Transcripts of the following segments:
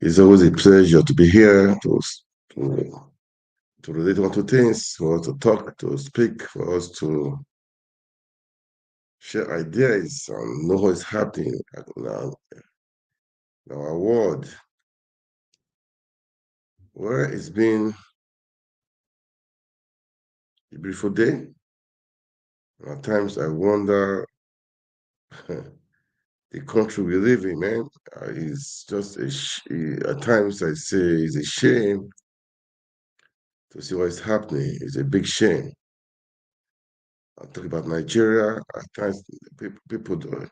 It's always a pleasure to be here to, to relate on to things, for us to talk, to speak, for us to share ideas and know what is happening in our world. Well, it's been a beautiful day. At times I wonder the country we live in, man. It's just at times I say it's a shame to see what is happening. It's a big shame. I talk about Nigeria. At times people do.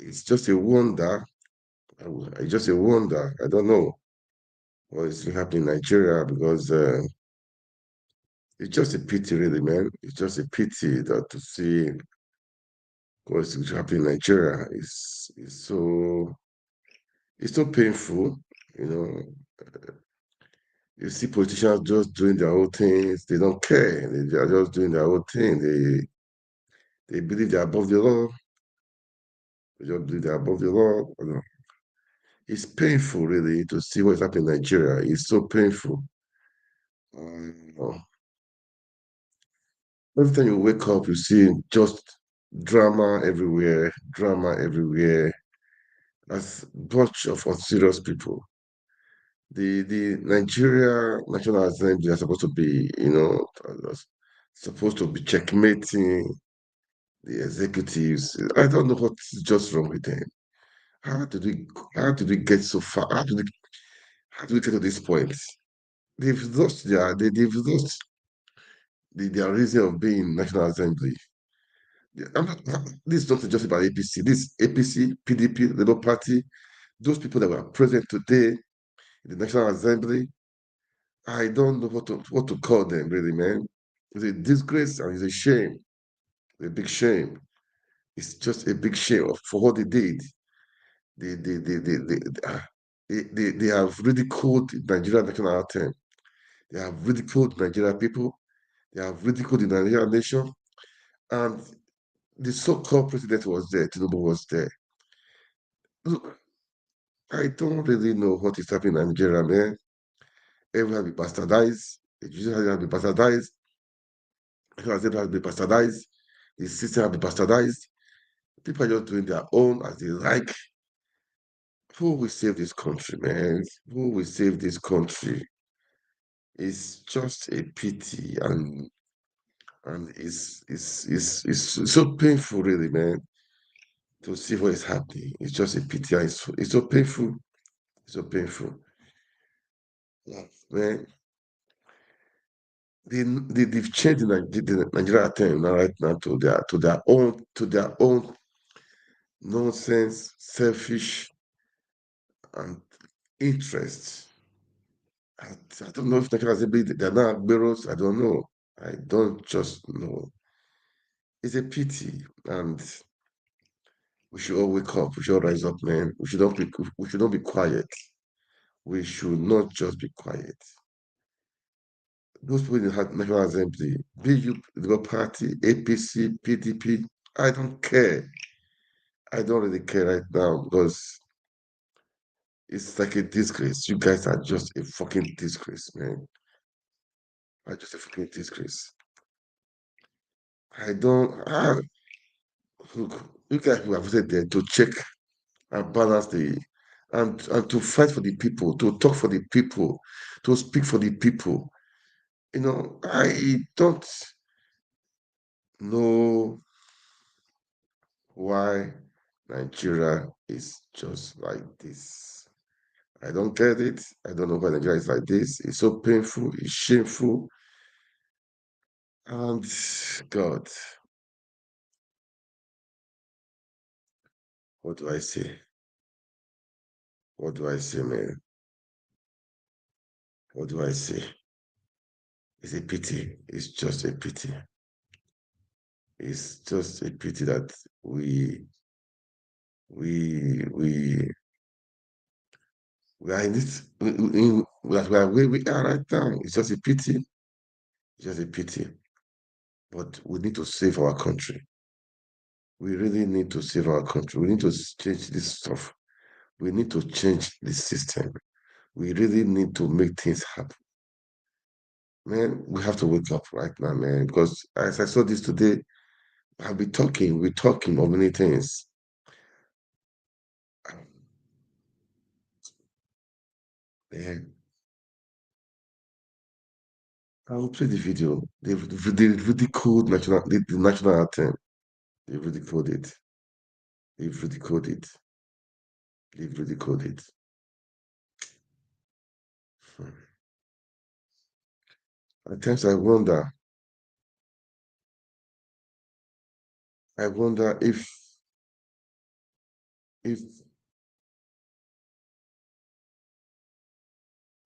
It's just a wonder. It's just a wonder. I don't know what is happening in Nigeria because it's just a pity, really, man. It's just a pity that to see what's happening in Nigeria it's so painful. You know, you see politicians just doing their own things. They don't care. They are just doing their own thing. They believe they're above the law. They just believe they're above the law. It's painful, really, to see what's happening in Nigeria. It's so painful. Um, every time you wake up, you see just drama everywhere, drama everywhere. As bunch of unserious people. The Nigeria National Assembly are supposed to be, supposed to be checkmating the executives. I don't know what's just wrong with them. How did we how did we get so far? How did we get to this point? They've lost their reason of being National Assembly. This is not just about APC. This APC, PDP, Labour Party, those people that were present today in the National Assembly, I don't know what to call them, really, man. It's a disgrace and it's a shame, a big shame. It's just a big shame for what they did. They they they they they, ah, they have ridiculed the Nigerian national anthem. They have ridiculed Nigerian people. They have ridiculed the Nigerian nation. And the so-called president was there. Tinubu was there. Look, I don't really know what is happening in Nigeria, man. Everyone has been bastardized. The judiciary has been bastardized. Everyone has been bastardized. The system has been bastardized. People are just doing their own as they like. Who will save this country, man? Who will save this country? It's just a pity and it's so painful, really, man, to see what is happening. It's just a pity. And it's so painful. It's so painful. Yeah, man. They've changed the Nigeria thing now right now to their own nonsense, selfish and interests. I don't know if Nigeria Assembly they're not bureaus. I don't know. I don't just know. It's a pity, and we should all wake up. We should all rise up, man. We should not be quiet. We should not just be quiet. Those people in the National Assembly, be you the party, APC, PDP, I don't care. I don't really care right now because it's like a disgrace. You guys are just a fucking disgrace, man. Are just a fucking disgrace. I don't. Look, you guys who have voted there to check and balance and to fight for the people, to talk for the people, to speak for the people. I don't know why Nigeria is just like this. I don't get it. I don't know why Nigeria is like this. It's so painful, it's shameful. And God, what do I say? What do I say, man? What do I say? It's a pity. It's just a pity. It's just a pity that we we are in this that we are where we are right now. It's just a pity. It's just a pity. But we need to save our country. We really need to save our country. We need to change this stuff. We need to change the system. We really need to make things happen. Man, we have to wake up right now, man, because as I saw this today, we're talking of many things. Man, I will play the video. They ridiculed the national anthem. They ridiculed it. They've ridiculed it. They've ridiculed it. Hmm. At times I wonder if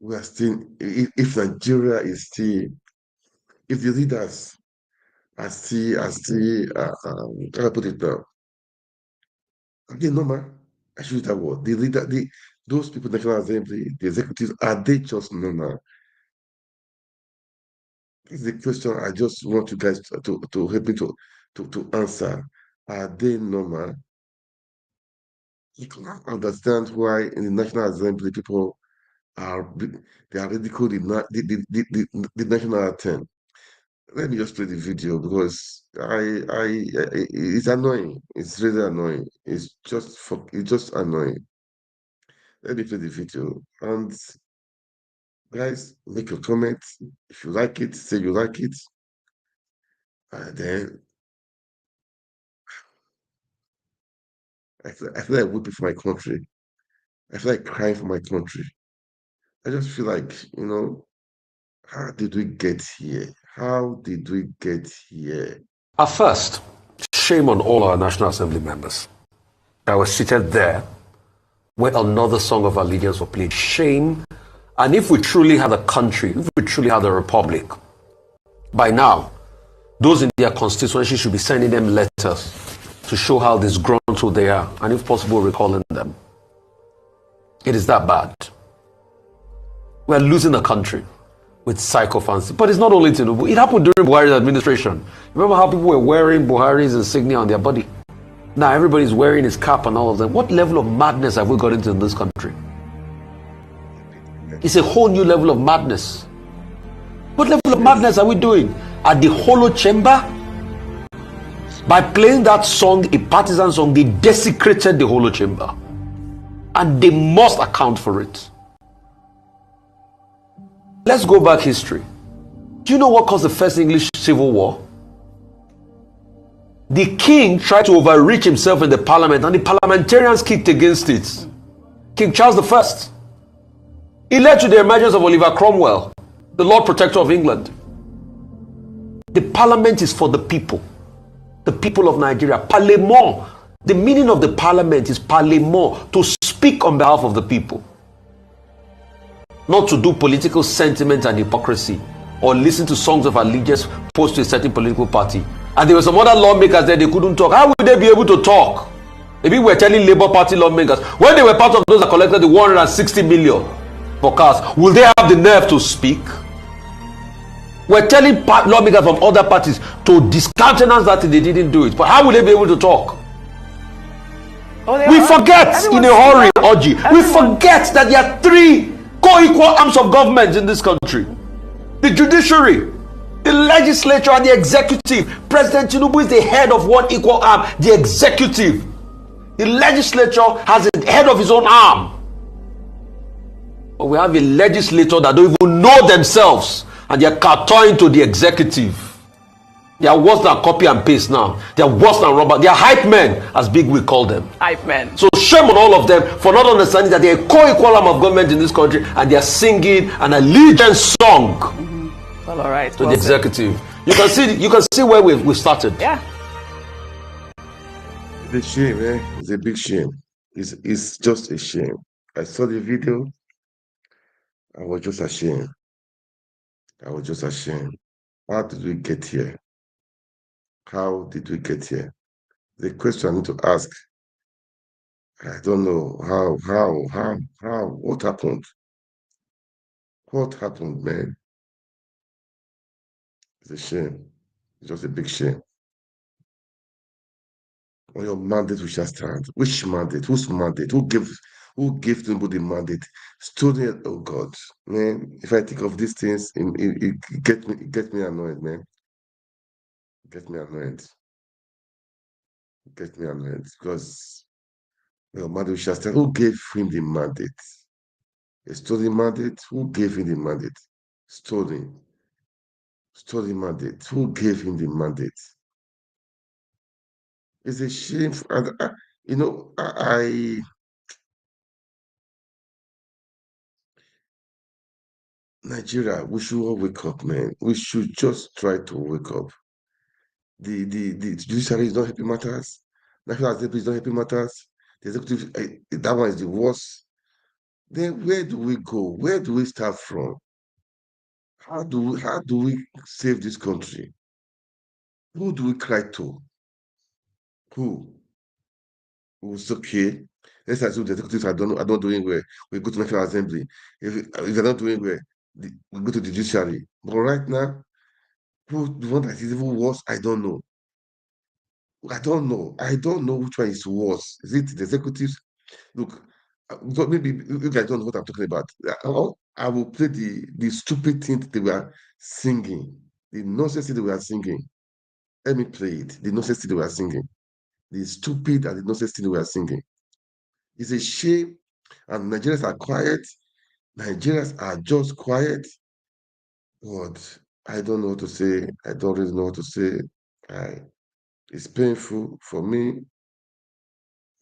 we are still, if Nigeria is still, if the leaders how do I put it now? Again, normal. I should use that word. The leader, those people, National Assembly, the executives, are they just normal? This is the question I just want you guys to help me to answer. Are they normal? You cannot understand why in the National Assembly people they are ridiculed the national anthem. Let me just play the video because it's annoying. It's really annoying. It's just annoying. Let me play the video. And guys, make your comments. If you like it, say you like it. And then I feel like weeping for my country. I feel like crying for my country. I just feel like, how did we get here? How did we get here? At first, shame on all our National Assembly members that were seated there where another song of allegiance was played. Shame. And if we truly had a country, if we truly had a republic, by now, those in their constituency should be sending them letters to show how disgruntled they are, and if possible, recalling them. It is that bad. We're losing a country with sycophancy. But it's not only Tinubu. It happened during Buhari's administration. Remember how people were wearing Buhari's insignia on their body? Now everybody's wearing his cap and all of them. What level of madness have we got into in this country? It's a whole new level of madness. What level of madness are we doing? At the hollow chamber? By playing that song, a partisan song, they desecrated the hollow chamber. And they must account for it. Let's go back history. Do you know what caused the first English Civil War? The king tried to overreach himself in the parliament and the parliamentarians kicked against it. King Charles I. It led to the emergence of Oliver Cromwell, the Lord Protector of England. The parliament is for the people of Nigeria. Parlement. The meaning of the parliament is parlement, to speak on behalf of the people. Not to do political sentiment and hypocrisy or listen to songs of allegiance posed to a certain political party. And there were some other lawmakers there, they couldn't talk. How would they be able to talk? Maybe we're telling Labour Party lawmakers, when they were part of those that collected the 160 million for cars, will they have the nerve to speak? We're telling lawmakers from other parties to discountenance that they didn't do it. But how will they be able to talk? We forget in a hurry, Oji. We forget that there are three co-equal arms of government in this country: the judiciary, the legislature, and the executive. President Tinubu is the head of one equal arm, the executive. The legislature has a head of his own arm. But we have a legislature that don't even know themselves, and they are kowtowing to the executive. They are worse than copy and paste now. They are worse than rubber. They are hype men, as Big Wig called them. Hype men. So shame on all of them for not understanding that they are a co-equal arm of government in this country, and they are singing an allegiance song Well, all right. to the executive. You can see where we started. Yeah. It's a shame, eh? It's a big shame. It's just a shame. I saw the video. I was just ashamed. How did we get here? How did we get here? The question I need to ask. I don't know how, what happened? What happened, man? It's a shame. It's just a big shame. On your mandate we shall stand. Which mandate? Whose mandate? Who Who gave Tinubu the mandate? Stolen. Oh God, man! If I think of these things, it gets me annoyed, man. It gets me annoyed. It gets me annoyed because Madu Shasta, who gave him the mandate? A stolen mandate? Who gave him the mandate? Stolen. Stolen mandate. Who gave him the mandate? It's a shame. You know, Nigeria, we should all wake up, man. We should just try to wake up. The judiciary is not helping matters. National Assembly is not helping matters. The executive, that one is the worst. Then where do we go? Where do we start from? How do we save this country? Who do we cry to? Who? Who's okay? Let's assume the executives are not doing well. We go to National Assembly. If they're not doing well, we go to the judiciary. But right now, who the one that is even worse? I don't know. I don't know. I don't know which one is worse. Is it the executives? Look, so maybe you guys don't know what I'm talking about. I will play the stupid thing they were singing, the nonsense thing they were singing. Let me play it. The nonsense thing they were singing, the stupid and the nonsense thing they were singing. It's a shame, and Nigerians are quiet. Nigerians are just quiet. God, I don't know what to say. I don't really know what to say. It's painful for me.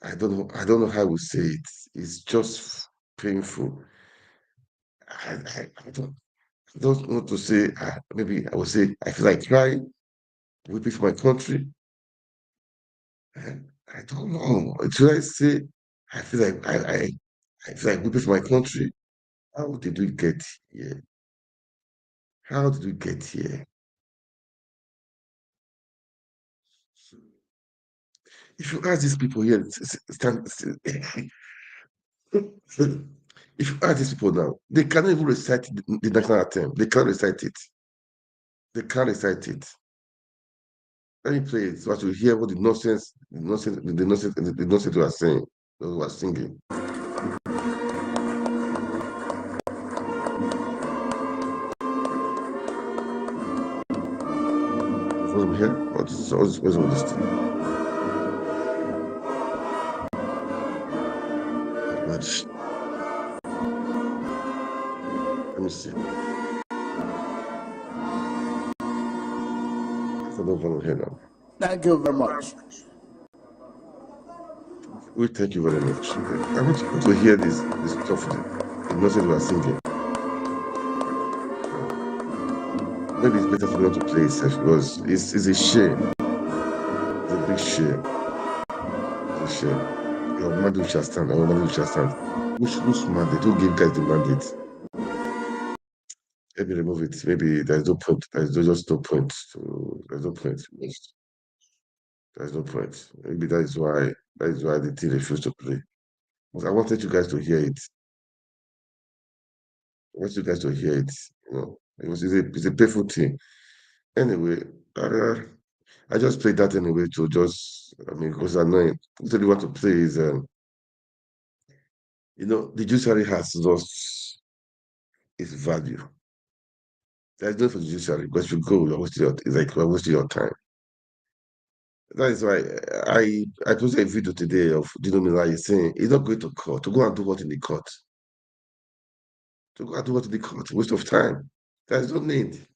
I don't know. I don't know how I would say it. It's just painful. I don't want to say. Maybe I would say I feel like crying, weeping for my country. I, I don't know. Should I say I feel like I feel like weeping for my country? How did we get here? How did we get here? If you ask these people here, stand, if you ask these people now, they cannot even recite the national anthem. They can't recite it. They can't recite it. Let me play it so I should hear what the nonsense we are saying, those who are singing. From here, what's all this thing? Let me see. I don't follow here now. Thank you very much. We thank you very much. I want to hear this stuff, the nonsense we are singing. Maybe it's better for me not to play it because it's a shame. It's a big shame. It's a shame. Your mandate shall stand. Our mandate shall stand. Whose mandate? Who gave guys the mandate? Maybe remove it. Maybe there's no point. Just no point. There's no point. There's no point. Maybe that is why the team refused to play. But I wanted you guys to hear it. I want you guys to hear it. It's a painful thing. Anyway, I just played that anyway to because annoying. What I want to play is, the judiciary has lost its value. There's no for the judiciary because if you go, it's like you're wasting your time. That is why I posted a video today of Dino Melaye saying he's not going to court to go and do what in the court. To go and do what in the court, waste of time. There's no need.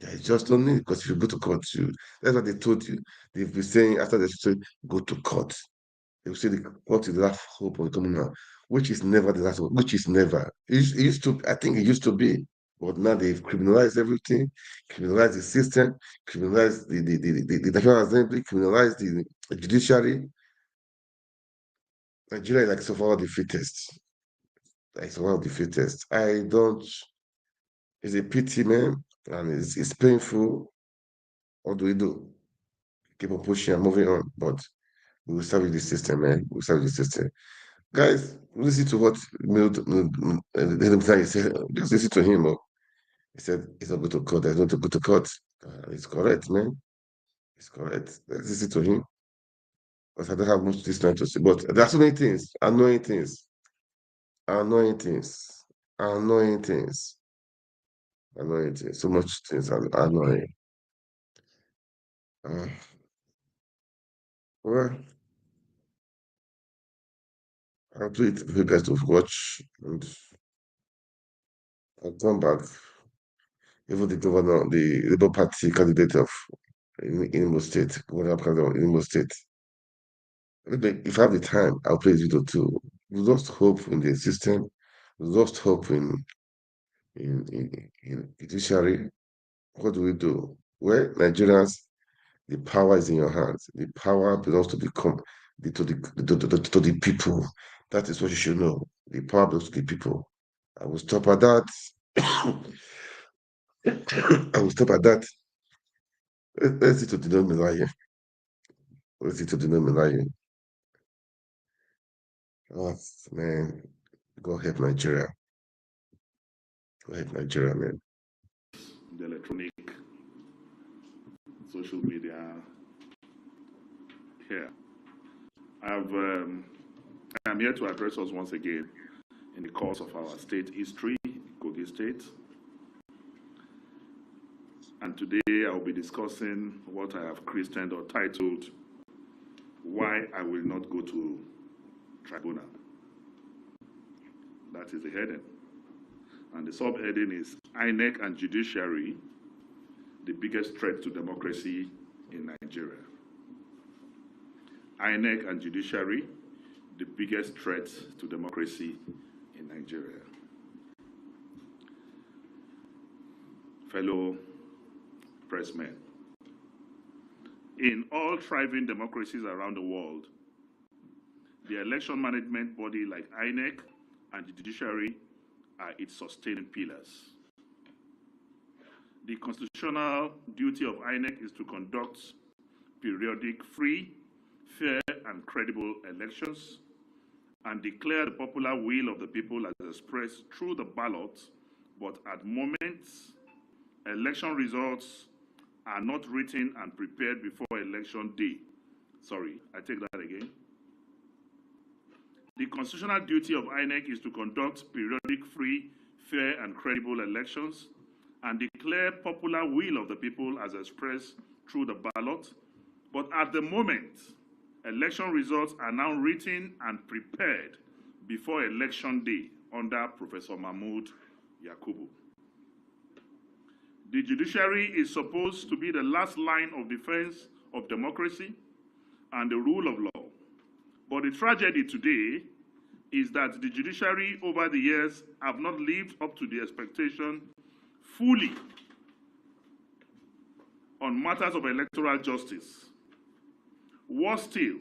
There is just no need because if you go to court, that's what they told you. They've been saying after they say go to court. They will say the court is the last hope of coming out, which is never the last hope, which is never. It used to, I think it used to be, but now they've criminalized everything, criminalized the system, criminalized the National Assembly, criminalized the judiciary. Nigeria is like survival of the fittest. Like survival of the fittest. It's a pity, man, and it's painful. What do we do? Keep on pushing and moving on, but we will start with the system, man. We'll start with the system. Guys, listen to what Melaye said. Just listen to him. He said he's not going to court. There's not to go to court. It's correct, man. It's correct. Let's listen to him. Because I don't have much this time to say. But there are so many things, annoying things. Annoying things. Annoying things. Annoying things. So much things are annoying. Uh, well, I'll do it for you guys to watch, and I'll come back. Even the governor, the Labour Party candidate of in Imo State, governor candidate of Imo State. Maybe if I have the time, I'll play this video too. We lost hope in the system. We lost hope in judiciary. What do we do? Well, Nigerians, the power is in your hands. The power belongs to the people. That is what you should know. The power belongs to the people. I will stop at that. I will stop at that. Let's see to Dino Melaye. Let's see to Dino Melaye. Oh man, go help Nigeria. Go help Nigeria, man. The electronic social media here. I am here to address us once again in the course of our state history, Kogi State. And today I will be discussing what I have christened or titled, Why I Will Not Go to Tribunal. That is the heading. And the subheading is INEC and Judiciary, the biggest threat to democracy in Nigeria. INEC and Judiciary, the biggest threat to democracy in Nigeria. Fellow pressmen, in all thriving democracies around the world, the election management body like INEC and the judiciary are its sustaining pillars. The constitutional duty of INEC is to conduct periodic, free, fair, and credible elections and declare the popular will of the people as expressed through the ballot, but at moments, election results are not written and prepared before election day. Sorry, I take that again. The constitutional duty of INEC is to conduct periodic, free, fair, and credible elections and declare popular will of the people as expressed through the ballot, but at the moment, election results are now written and prepared before election day under Professor Mahmood Yakubu. The judiciary is supposed to be the last line of defense of democracy and the rule of law. But the tragedy today is that the judiciary over the years have not lived up to the expectation fully on matters of electoral justice. Worse still,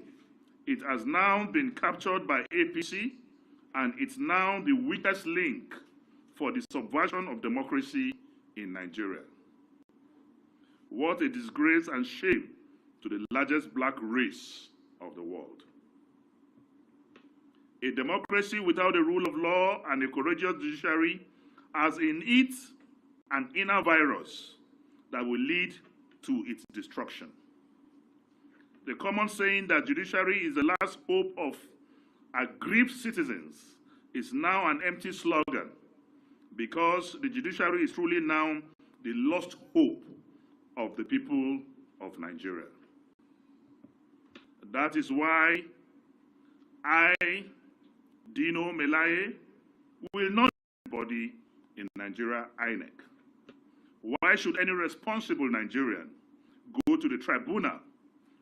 it has now been captured by APC, and it's now the weakest link for the subversion of democracy in Nigeria. What a disgrace and shame to the largest black race of the world. A democracy without a rule of law and a courageous judiciary has in it an inner virus that will lead to its destruction. The common saying that judiciary is the last hope of aggrieved citizens is now an empty slogan, because the judiciary is truly now the lost hope of the people of Nigeria. That is why I, Dino Melaye, will not body in Nigeria INEC. Why should any responsible Nigerian go to the tribunal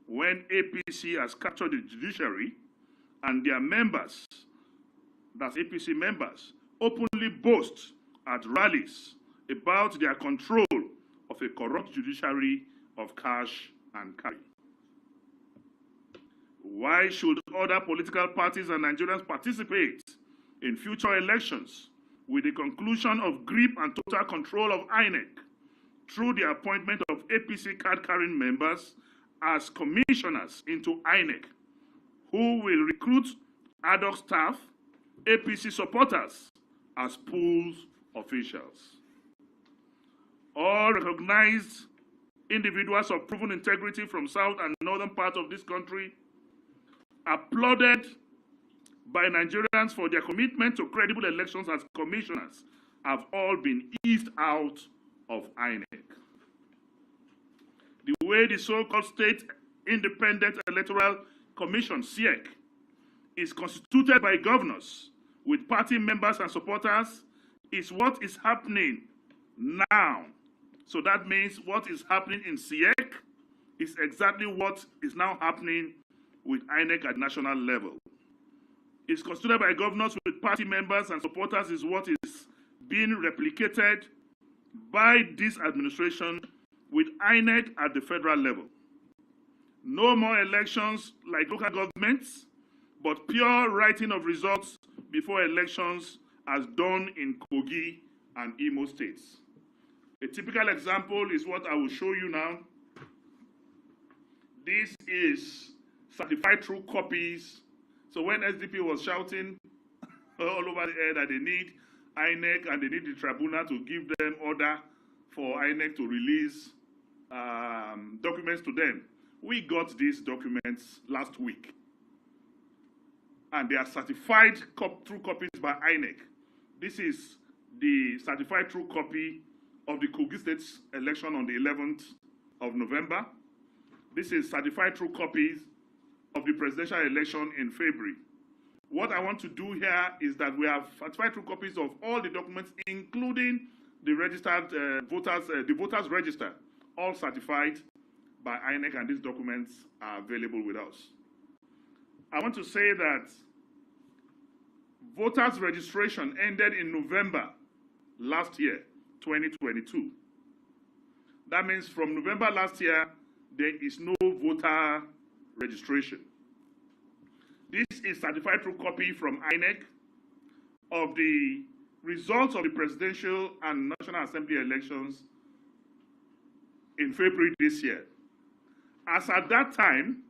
when APC has captured the judiciary and their members, that's APC members, openly boast at rallies about their control of a corrupt judiciary of cash and carry? Why should other political parties and Nigerians participate in future elections with the conclusion of grip and total control of INEC through the appointment of APC card-carrying members as commissioners into INEC, who will recruit ad hoc staff, APC supporters, as pools officials? All recognized individuals of proven integrity from south and northern parts of this country applauded by Nigerians for their commitment to credible elections as commissioners have all been eased out of INEC. The way the so-called State Independent Electoral Commission, SIEC, is constituted by governors with party members and supporters is what is happening now. So that means what is happening in SIEC is exactly what is now happening with INEC at national level. It's constituted by governors with party members and supporters is what is being replicated by this administration with INEC at the federal level. No more elections like local governments, but pure writing of results before elections as done in Kogi and Imo states. A typical example is what I will show you now. This is certified true copies. So when SDP was shouting all over the air that they need INEC and they need the tribunal to give them order for INEC to release documents to them, we got these documents last week. And they are certified true copies by INEC. This is the certified true copy of the Kogi State election on the 11th of November. This is certified true copies of the presidential election in February. What I want to do here is that we have certified true copies of all the documents, including the registered the voters register, all certified by INEC, and these documents are available with us. I want to say that voters registration ended in November last year, 2022. That means from November last year, there is no voter registration. This is certified true copy from INEC of the results of the presidential and National Assembly elections in February this year. As at that time,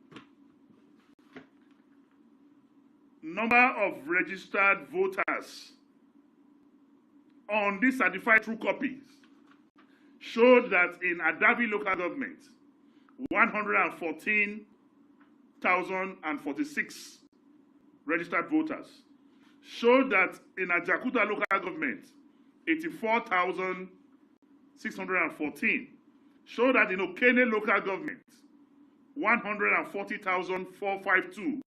number of registered voters on these certified true copies showed that in Adabi local government, 114,046 registered voters. Showed that in Ajakuta local government, 84,614. Showed that in Okene local government, 140,452.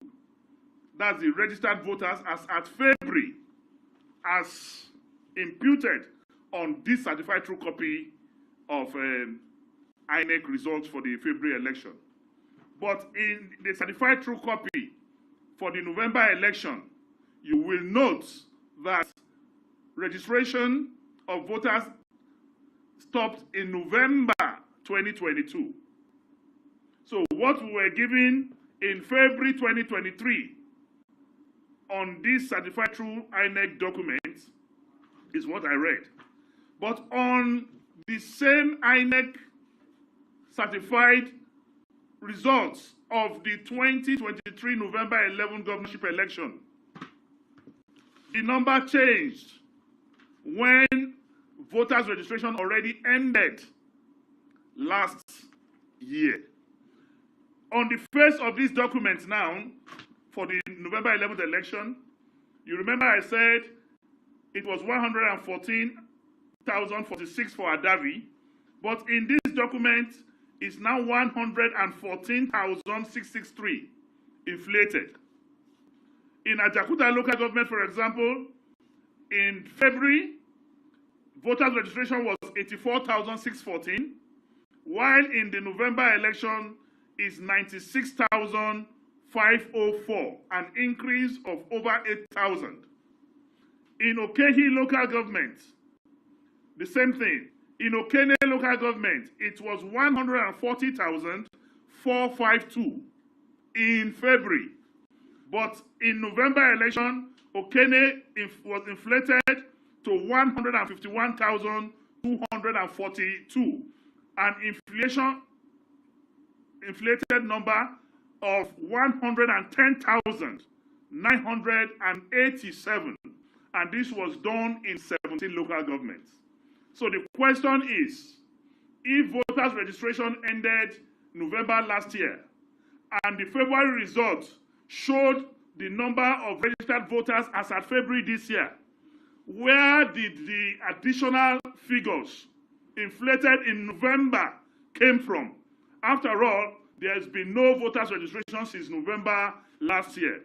That's the registered voters as at February, as imputed on this certified true copy of INEC results for the February election. But in the certified true copy for the November election, you will note that registration of voters stopped in November 2022. So what we were given in February 2023 on this certified true INEC document is what I read. But on the same INEC certified results of the 2023 November 11 governorship election, the number changed when voters registration already ended last year. On the face of this document now, for the November 11th election, you remember I said it was 114,046 for Adavi, but in this document, it's now 114,663 inflated. In Ajakuta local government, for example, in February, voters registration was 84,614, while in the November election is 96,504, an increase of over 8,000. In Okehi local government, the same thing. In Okene local government, it was 140,452 in February. But in November election, Okene was inflated to 151,242, an inflated number of 110,987, and this was done in 17 local governments. So the question is, if voters registration ended November last year, and the February results showed the number of registered voters as at February this year. Where did the additional figures inflated in November came from? After all, there has been no voters registration since November last year.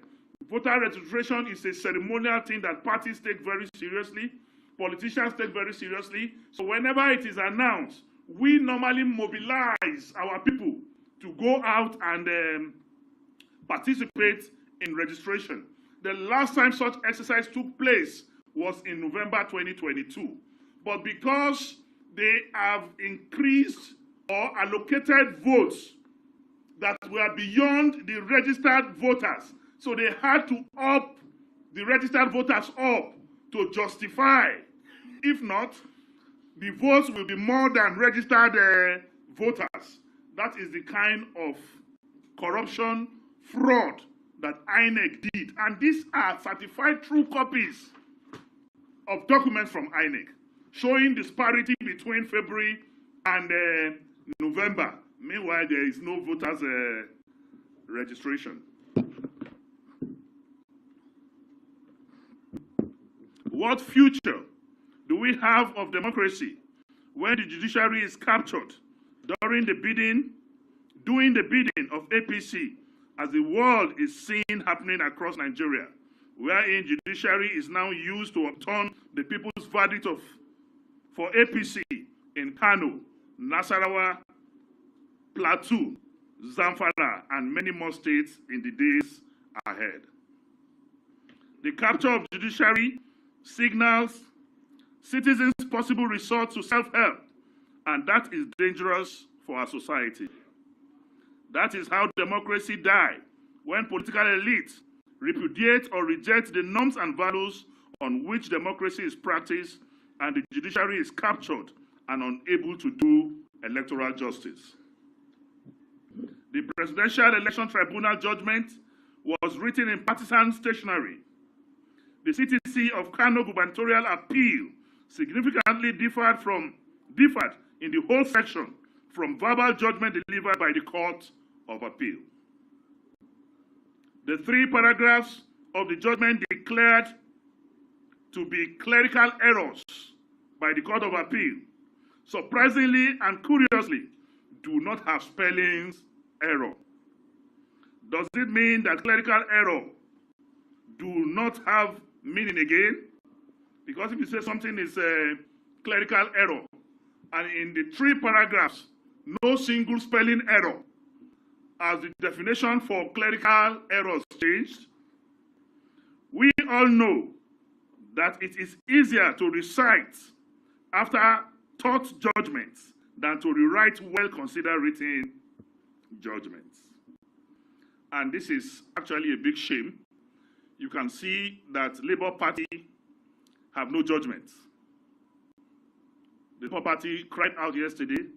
Voter registration is a ceremonial thing that parties take very seriously, politicians take very seriously. So whenever it is announced, we normally mobilize our people to go out and participate in registration. The last time such exercise took place was in November 2022. But because they have increased or allocated votes that were beyond the registered voters, so they had to up the registered voters up to justify. If not, the votes will be more than registered voters. That is the kind of corruption, fraud that INEC did. And these are certified true copies of documents from INEC showing disparity between February and November. Meanwhile, there is no voters registration. What future do we have of democracy when the judiciary is captured doing the bidding of APC, as the world is seeing happening across Nigeria, wherein judiciary is now used to overturn the people's verdict for APC in Kano, Nasarawa, Plateau, Zamfara, and many more states in the days ahead. The capture of judiciary signals citizens' possible resort to self-help, and that is dangerous for our society. That is how democracy dies, when political elites repudiate or reject the norms and values on which democracy is practiced, and the judiciary is captured and unable to do electoral justice. The Presidential Election Tribunal judgment was written in partisan stationery. The CTC of Kano gubernatorial appeal significantly differed in the whole section from verbal judgment delivered by the Court of Appeal. The 3 paragraphs of the judgment declared to be clerical errors by the Court of Appeal, surprisingly and curiously, do not have spellings error. Does it mean that clerical error do not have meaning again? Because if you say something is a clerical error, and in the 3 paragraphs, no single spelling error, as the definition for clerical errors changed, we all know that it is easier to recite after taught judgments than to rewrite well-considered written judgments. And this is actually a big shame. You can see that Labour Party have no judgment. The Labour Party cried out yesterday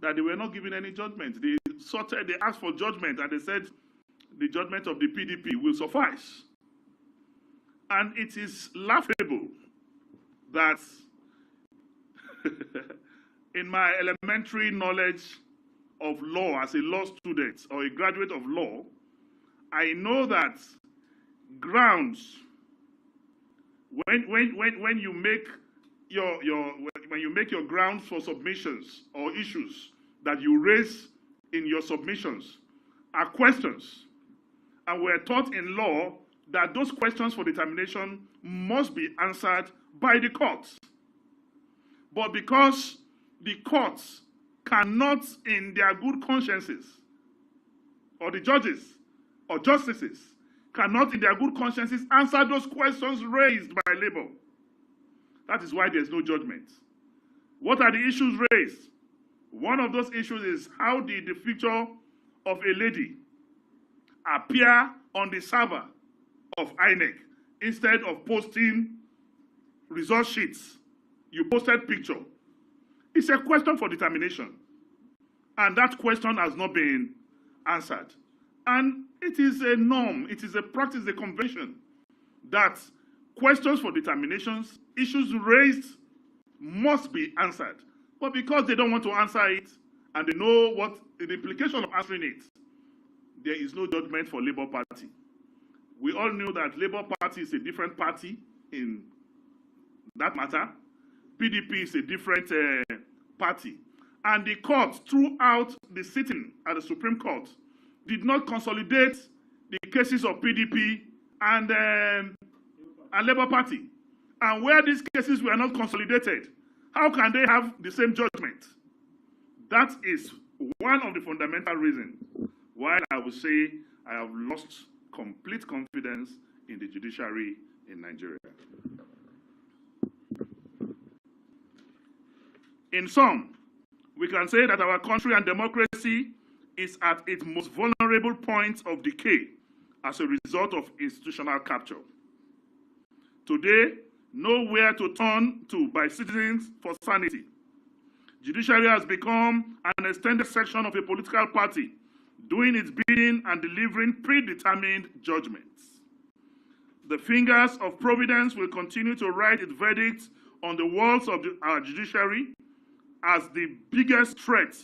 that they were not given any judgment. They asked for judgment, and they said the judgment of the PDP will suffice. And it is laughable that in my elementary knowledge of law as a law student or a graduate of law, I know that grounds, when you make your grounds for submissions or issues that you raise in your submissions are questions, and we're taught in law that those questions for determination must be answered by the courts. But because the courts cannot, in their good consciences, or the judges or justices cannot, in their good consciences, answer those questions raised by Labour, that is why there's no judgment. What are the issues raised? One of those issues is, how did the picture of a lady appear on the server of INEC instead of posting result sheets? You posted picture. It's a question for determination. And that question has not been answered. And it is a norm, it is a practice, a convention, that questions for determinations, issues raised, must be answered. But because they don't want to answer it, and they know what the implication of answering it, there is no judgment for Labour Party. We all knew that Labour Party is a different party in that matter. PDP is a different party. And the court, throughout the sitting at the Supreme Court, did not consolidate the cases of PDP and Labour Party. And where these cases were not consolidated, how can they have the same judgment? That is one of the fundamental reasons why I would say I have lost complete confidence in the judiciary in Nigeria. In sum, we can say that our country and democracy is at its most vulnerable point of decay as a result of institutional capture. Today, nowhere to turn to by citizens for sanity. Judiciary has become an extended section of a political party, doing its bidding and delivering predetermined judgments. The fingers of providence will continue to write its verdict on the walls of our judiciary as the biggest threat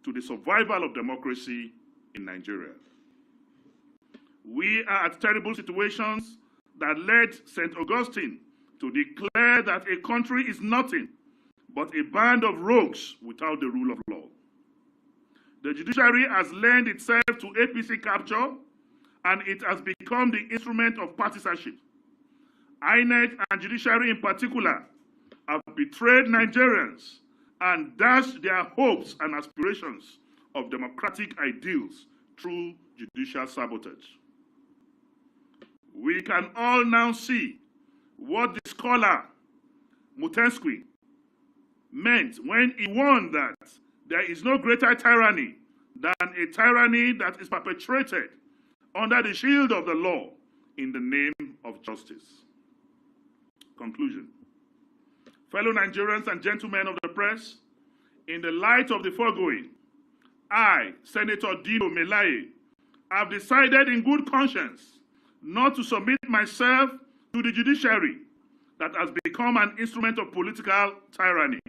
to the survival of democracy in Nigeria. We are at terrible situations that led St. Augustine to declare that a country is nothing but a band of rogues without the rule of law. The judiciary has lent itself to APC capture, and it has become the instrument of partisanship. INEC and judiciary in particular have betrayed Nigerians and dashed their hopes and aspirations of democratic ideals through judicial sabotage. We can all now see what the scholar Mutensky meant when he warned that there is no greater tyranny than a tyranny that is perpetrated under the shield of the law in the name of justice. Conclusion. Fellow Nigerians and gentlemen of the press, in the light of the foregoing, I, Senator Dino Melaye, have decided in good conscience not to submit myself to the judiciary that has become an instrument of political tyranny.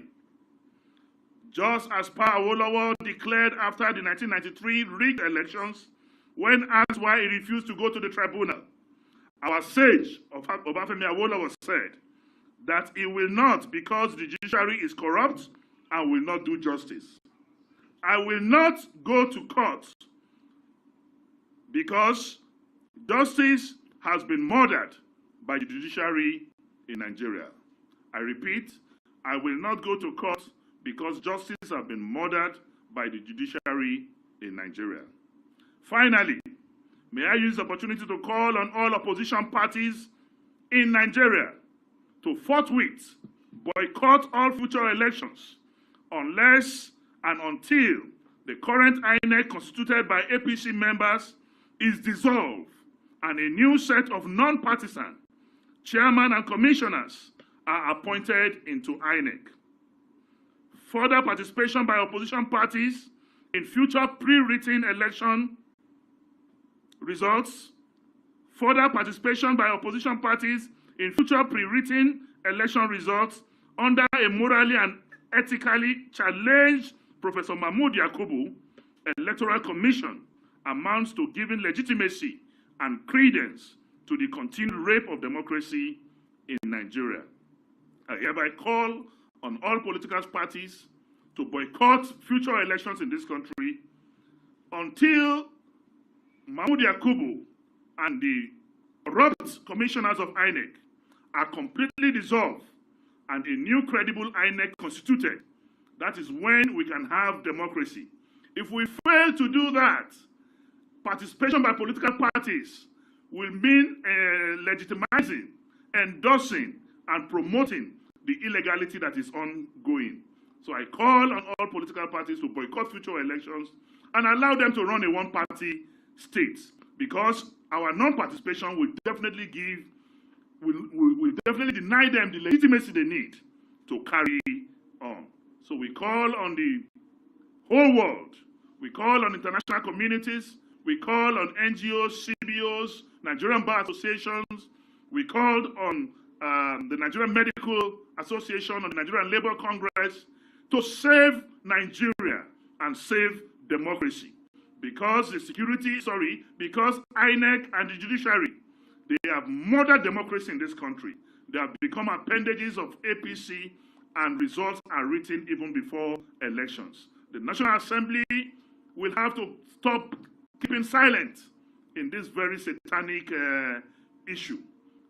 Just as Pa Awolowo declared after the 1993 rigged elections, when asked why he refused to go to the tribunal, our sage, Obafemi Awolowo, said that he will not because the judiciary is corrupt and will not do justice. I will not go to court because justice has been murdered by the judiciary in Nigeria. I repeat, I will not go to court because justice has been murdered by the judiciary in Nigeria. Finally, may I use the opportunity to call on all opposition parties in Nigeria to forthwith boycott all future elections unless and until the current INEC constituted by APC members is dissolved and a new set of non-partisan chairmen and commissioners are appointed into INEC. Further participation by opposition parties in future pre-written election results. Further participation by opposition parties in future pre-written election results under a morally and ethically challenged Professor Mahmood Yakubu Electoral Commission amounts to giving legitimacy and credence to the continued rape of democracy in Nigeria. I hereby call on all political parties to boycott future elections in this country until Mahmood Yakubu and the corrupt commissioners of INEC are completely dissolved and a new credible INEC constituted. That is when we can have democracy. If we fail to do that, participation by political parties will mean legitimizing, endorsing, and promoting the illegality that is ongoing. So I call on all political parties to boycott future elections and allow them to run a one-party state, because our non-participation will definitely will definitely deny them the legitimacy they need to carry on. So we call on the whole world, we call on international communities, we call on NGOs, CBOs, Nigerian Bar Associations, we called on the Nigerian Medical Association, on the Nigerian Labour Congress, to save Nigeria and save democracy. Because INEC and the judiciary They have murdered democracy in this country. They have become appendages of APC, and results are written even before elections. The National Assembly will have to stop keeping silent in this very satanic issue.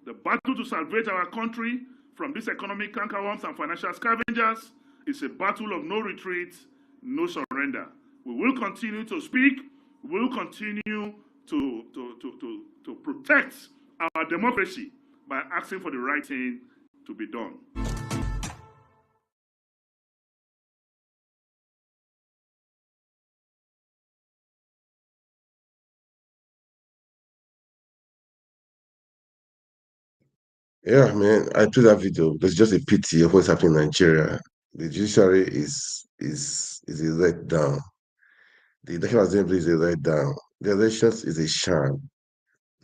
The battle to salvage our country from these economic cankerworms and financial scavengers is a battle of no retreat, no surrender. We will continue to speak. We will continue to protect our democracy by asking for the right thing to be done. Yeah, man, I played that video. There's just a pity of what's happening in Nigeria. The judiciary is a letdown. The National Assembly is a letdown. The elections is a sham.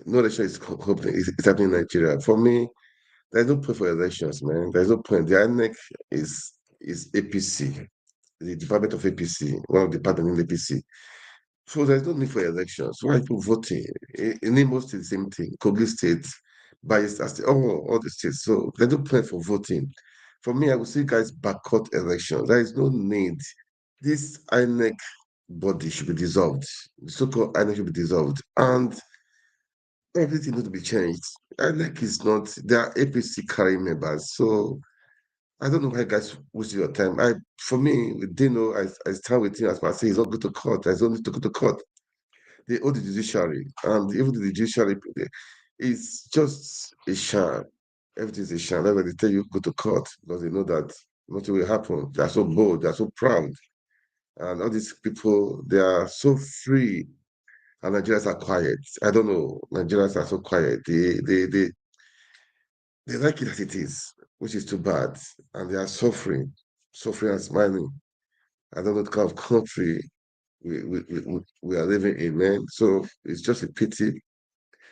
No election is happening. It's happening in Nigeria. For me, there's no point for elections, man. There's no point. The INEC is APC, the department of APC, one of the departments in APC. So there's no need for elections. Why are people voting? In Imo State, the same thing. Kogi State, Bayelsa State, all the states. So there's no point for voting. For me, I would say, guys, boycott elections. There is no need. This INEC body should be dissolved. The so-called INEC should be dissolved. And everything needs to be changed. INEC is not, they are APC carrying members. So I don't know why guys waste your time. For me, with Dino, I stand with him as I say he's not going to court. There's no need to go to court. They owe the judiciary, and even the judiciary is just a sham. Everything is a sham. That's why they tell you go to court because they know that nothing will happen. They are so bold, they are so proud, and all these people they are so free, and Nigerians are quiet. I don't know. Nigerians are so quiet. They like it as it is, which is too bad, and they are suffering and smiling. I don't know what kind of country we are living in, man. So it's just a pity.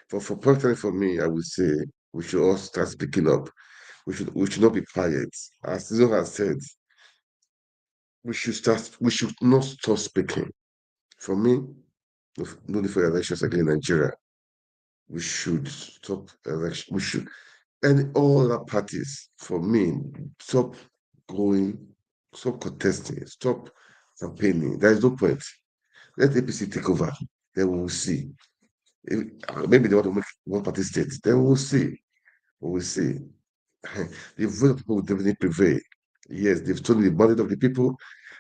Personally, for me, I would say we should all start speaking up. We should not be quiet. As Tizo has said, we should not stop speaking. For me, no need for elections again in Nigeria. We should stop election. We should, and all other parties, for me, stop going, stop contesting, stop campaigning. There is no point. Let APC take over. Then we will see. Maybe they want to make one party state. Then we will see. We will see. The vote of people will definitely prevail. Yes, they've stolen the money of the people,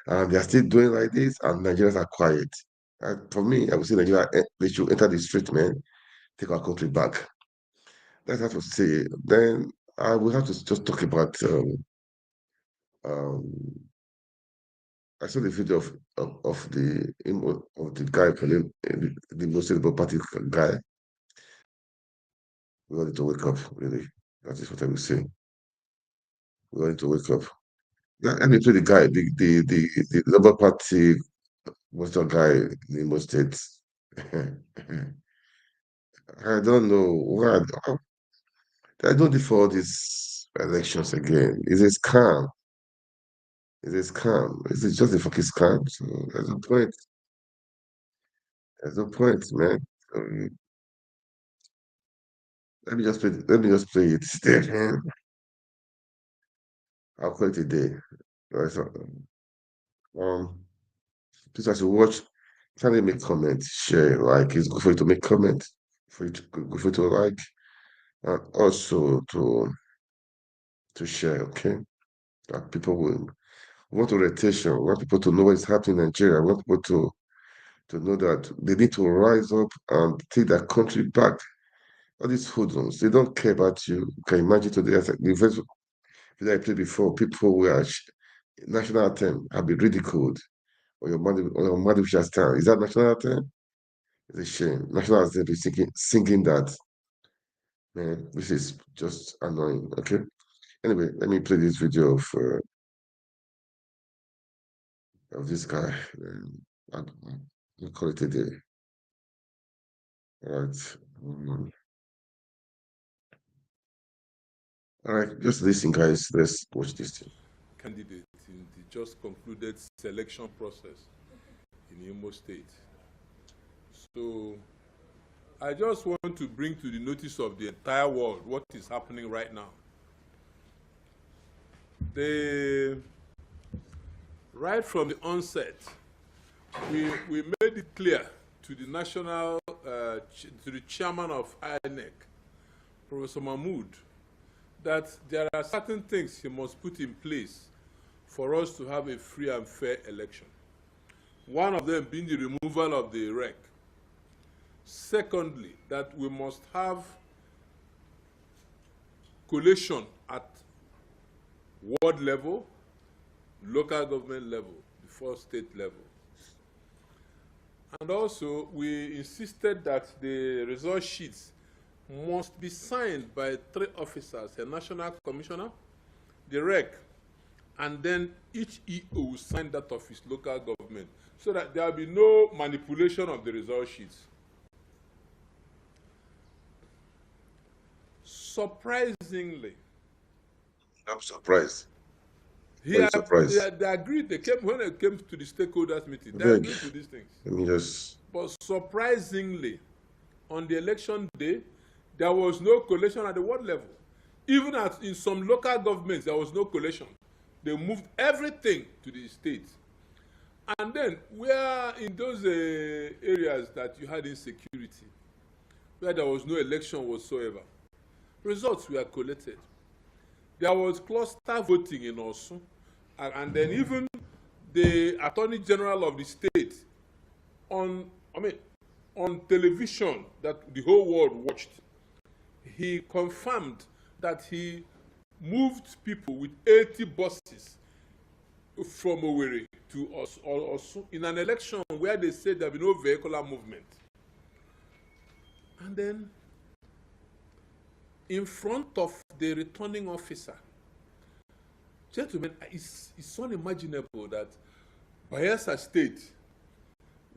and they are still doing like this, and Nigerians are quiet. And for me, I would say Nigeria, they should enter the street, man, take our country back. That's what I have to say. Then I will have to just talk about um I saw the video of the guy calling the most Labour Party guy. We wanted to wake up, really. That is what I will say. We wanted to wake up. Yeah, and play the guy, the Labour Party was the guy in Imo State. I don't know why. I don't need for all these elections again. It's a scam. It's a scam. It's just a fucking scam. So there's no point. There's no point, man. Let me just play it instead, man. I'll call it a day. Right, so, please as you watch, try to make comments, share, like. It's good for you to make comments, for you to good for you to like, and also to share, okay? That people will want orientation, want people to know what is happening in Nigeria, want people to know that they need to rise up and take their country back. All these hoodlums, they don't care about you. You can imagine today, as the first video I played before, people were national anthem have been ridiculed or your mother which has time. Is that national anthem? It's a shame. National anthem be singing that. Man, this is just annoying. Okay. Anyway, let me play this video of this guy. I'll call it a day. All right. All right, just listen, guys. Let's watch this thing. Candidate in the just concluded selection process in Imo State. So I just want to bring to the notice of the entire world what is happening right now. Right from the onset, we made it clear to the national, to the chairman of INEC, Professor Mahmood, that there are certain things he must put in place for us to have a free and fair election. One of them being the removal of the REC. Secondly, that we must have collation at ward level, local government level, before state level. And also, we insisted that the result sheets must be signed by 3 officers, a national commissioner, the REC, and then each EO will sign that of his local government, so that there will be no manipulation of the result sheets. Surprisingly, I'm surprised. they agreed. They came when it came to the stakeholders meeting. They agreed to these things. Let me just. But surprisingly, on the election day, there was no collation at the ward level. Even in some local governments, there was no collation. They moved everything to the state. And then, where in those areas that you had insecurity, where there was no election whatsoever, results were collated. There was cluster voting in Osun, and then even the Attorney General of the state on television that the whole world watched, he confirmed that he moved people with 80 buses from Owerri to Osun in an election where they said there will be no vehicular movement. And then, in front of the returning officer, gentlemen, it's unimaginable that Bayelsa State,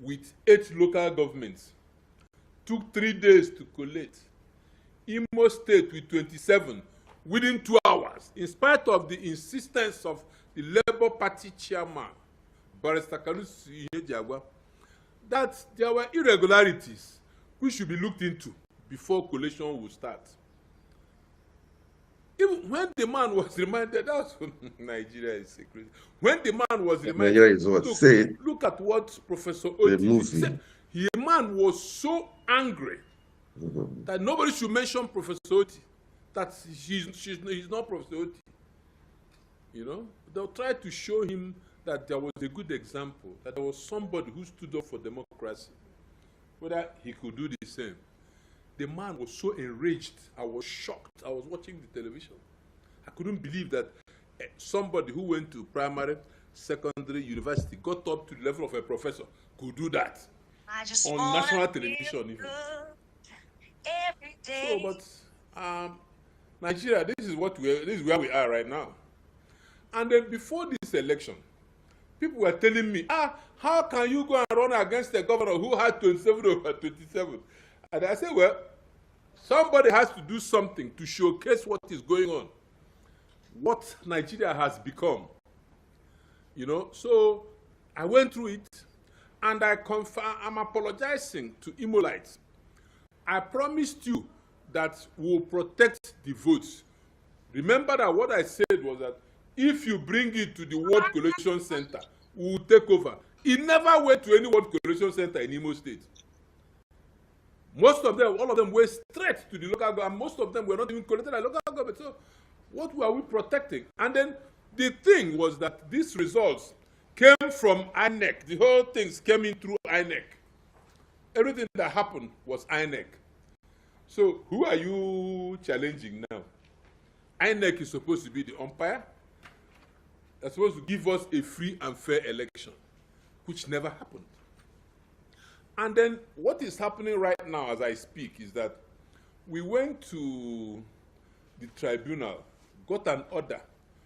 with 8 local governments, took 3 days to collate. Imo State with 27 within 2 hours, in spite of the insistence of the Labour Party chairman, Barrister Kalusi Ihejiagwa, that there were irregularities which should be looked into before collation would start. Even when the man was reminded, that's Nigeria is secret. When the man was reminded, Nigeria is what said. Look at what Professor Oti said. The man was so angry that nobody should mention Professor Oti, that he's not Professor Oti. You know, they'll try to show him that there was a good example, that there was somebody who stood up for democracy, whether he could do the same. The man was so enraged. I was shocked. I was watching the television. I couldn't believe that somebody who went to primary, secondary, university, got up to the level of a professor, could do that on national television even. Every day. So, but Nigeria, this is where we are right now. And then before this election, people were telling me, how can you go and run against a governor who had 27 over 27? And I said, well, somebody has to do something to showcase what is going on, what Nigeria has become. You know, so I went through it, and I'm apologizing to Imolites. I promised you that we'll protect the votes. Remember that what I said was that if you bring it to the World Collation Center, we will take over. It never went to any World Collation Center in Imo State. Most of them, all of them, were straight to the local government. Most of them were not even collected at local government. So, what were we protecting? And then the thing was that these results came from INEC. The whole things came in through INEC. Everything that happened was INEC. So, who are you challenging now? INEC is supposed to be the umpire. They're supposed to give us a free and fair election, which never happened. And then what is happening right now as I speak is that we went to the tribunal, got an order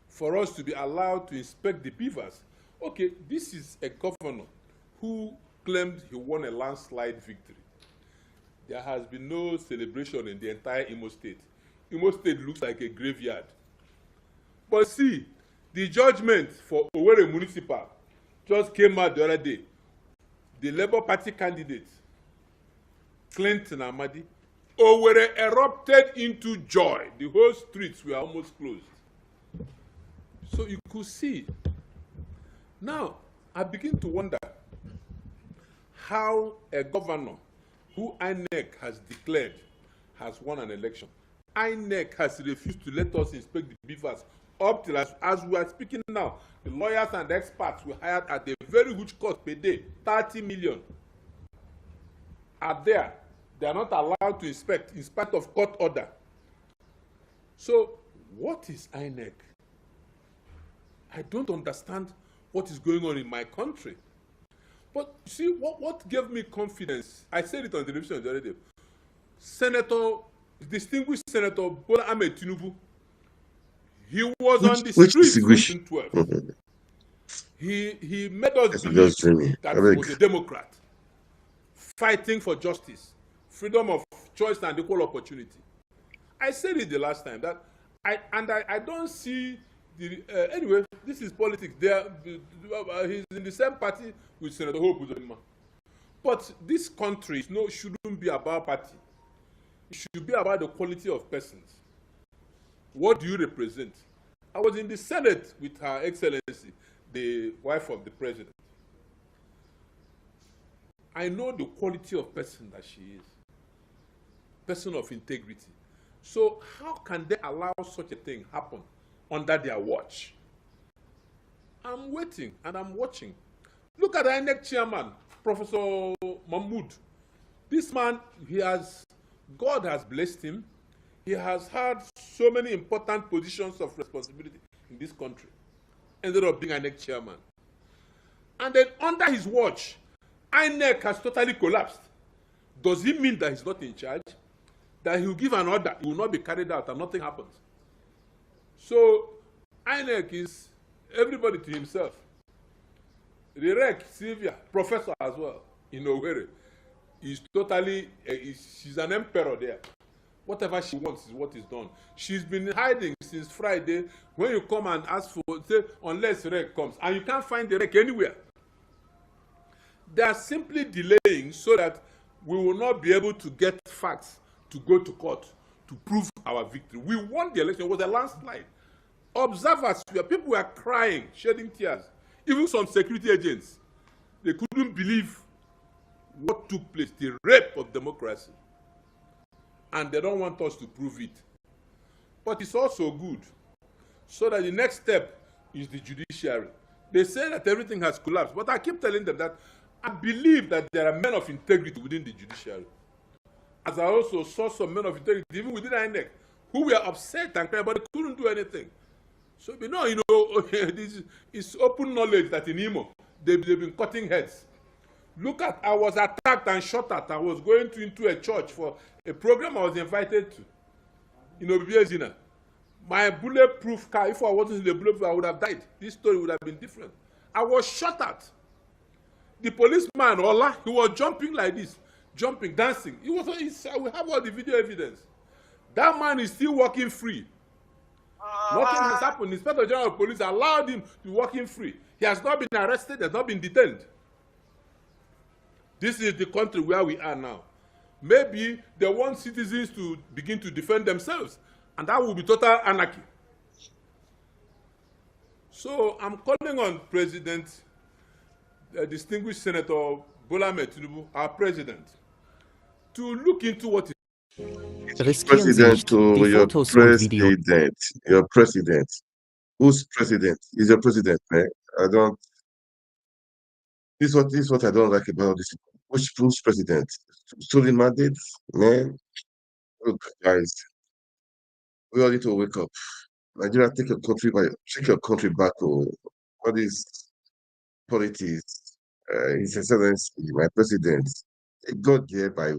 for us to be allowed to inspect the beavers. Okay, this is a governor who claimed he won a landslide victory. There has been no celebration in the entire Imo State. Imo State looks like a graveyard. But see, the judgment for Owerri Municipal just came out the other day. The Labour Party candidate Clinton Amadi, Owerri erupted into joy. The whole streets were almost closed. So you could see. Now, I begin to wonder how a governor who INEC has declared has won an election. INEC has refused to let us inspect the beavers up till as we are speaking now. The lawyers and the experts we hired at a very huge cost per day, 30 million, are there. They are not allowed to inspect in spite of court order. So, what is INEC? I don't understand what is going on in my country. But see, what gave me confidence, I said it on the television the other day, distinguished Senator Bola Ahmed Tinubu, he was on the streets in 2012. He made us believe that he was a Democrat, fighting for justice, freedom of choice and equal opportunity. I said it the last time that I don't see the anyway. This is politics. He's in the same party with Senator Hope Uzodinma. But this country shouldn't be about party. It should be about the quality of persons. What do you represent? I was in the Senate with Her Excellency, the wife of the president. I know the quality of person that she is. Person of integrity. So how can they allow such a thing happen under their watch? I'm waiting and I'm watching. Look at the INEC chairman, Professor Mahmood. This man, God has blessed him. He has had so many important positions of responsibility in this country. Ended up being INEC chairman. And then under his watch, INEC has totally collapsed. Does he mean that he's not in charge? That he will give an order, it will not be carried out and nothing happens? So INEC is everybody to himself. Rirek, Sylvia, professor as well, in Owerri, is totally, she's an emperor there. Whatever she wants is what is done. She's been hiding since Friday. When you come and ask for, say, unless REC comes, and you can't find the REC anywhere. They are simply delaying so that we will not be able to get facts to go to court to prove our victory. We won the election. It was a landslide. Observers, people were crying, shedding tears. Even some security agents, they couldn't believe what took place, the rape of democracy. And they don't want us to prove it. But it's also good, so that the next step is the judiciary. They say that everything has collapsed, but I keep telling them that I believe that there are men of integrity within the judiciary. As I also saw some men of integrity, even within INEC, who were upset and crying, but they couldn't do anything. So, this is open knowledge that in Imo, they've been cutting heads. Look at, I was attacked and shot at. I was going into a church for a program I was invited to in Obiezina. My bulletproof car, if I wasn't in the bulletproof, I would have died. This story would have been different. I was shot at. The policeman, Ola, he was jumping like this, jumping, dancing. We have all the video evidence. That man is still walking free. Nothing has happened. The Inspector General of Police allowed him to walk in free. He has not been arrested, has not been detained. This is the country where we are now. Maybe they want citizens to begin to defend themselves, and that will be total anarchy. So I'm calling on President, distinguished Senator Bola Ahmed Tinubu, our president, to look into what is president to your president. Your president. Who's president? Is your president, man? This is what I don't like about this. Who's president? Stolen mandates, man. Look, guys, we all need to wake up. Nigeria, take your country back to what is politics. His Excellency, my president. It got there by.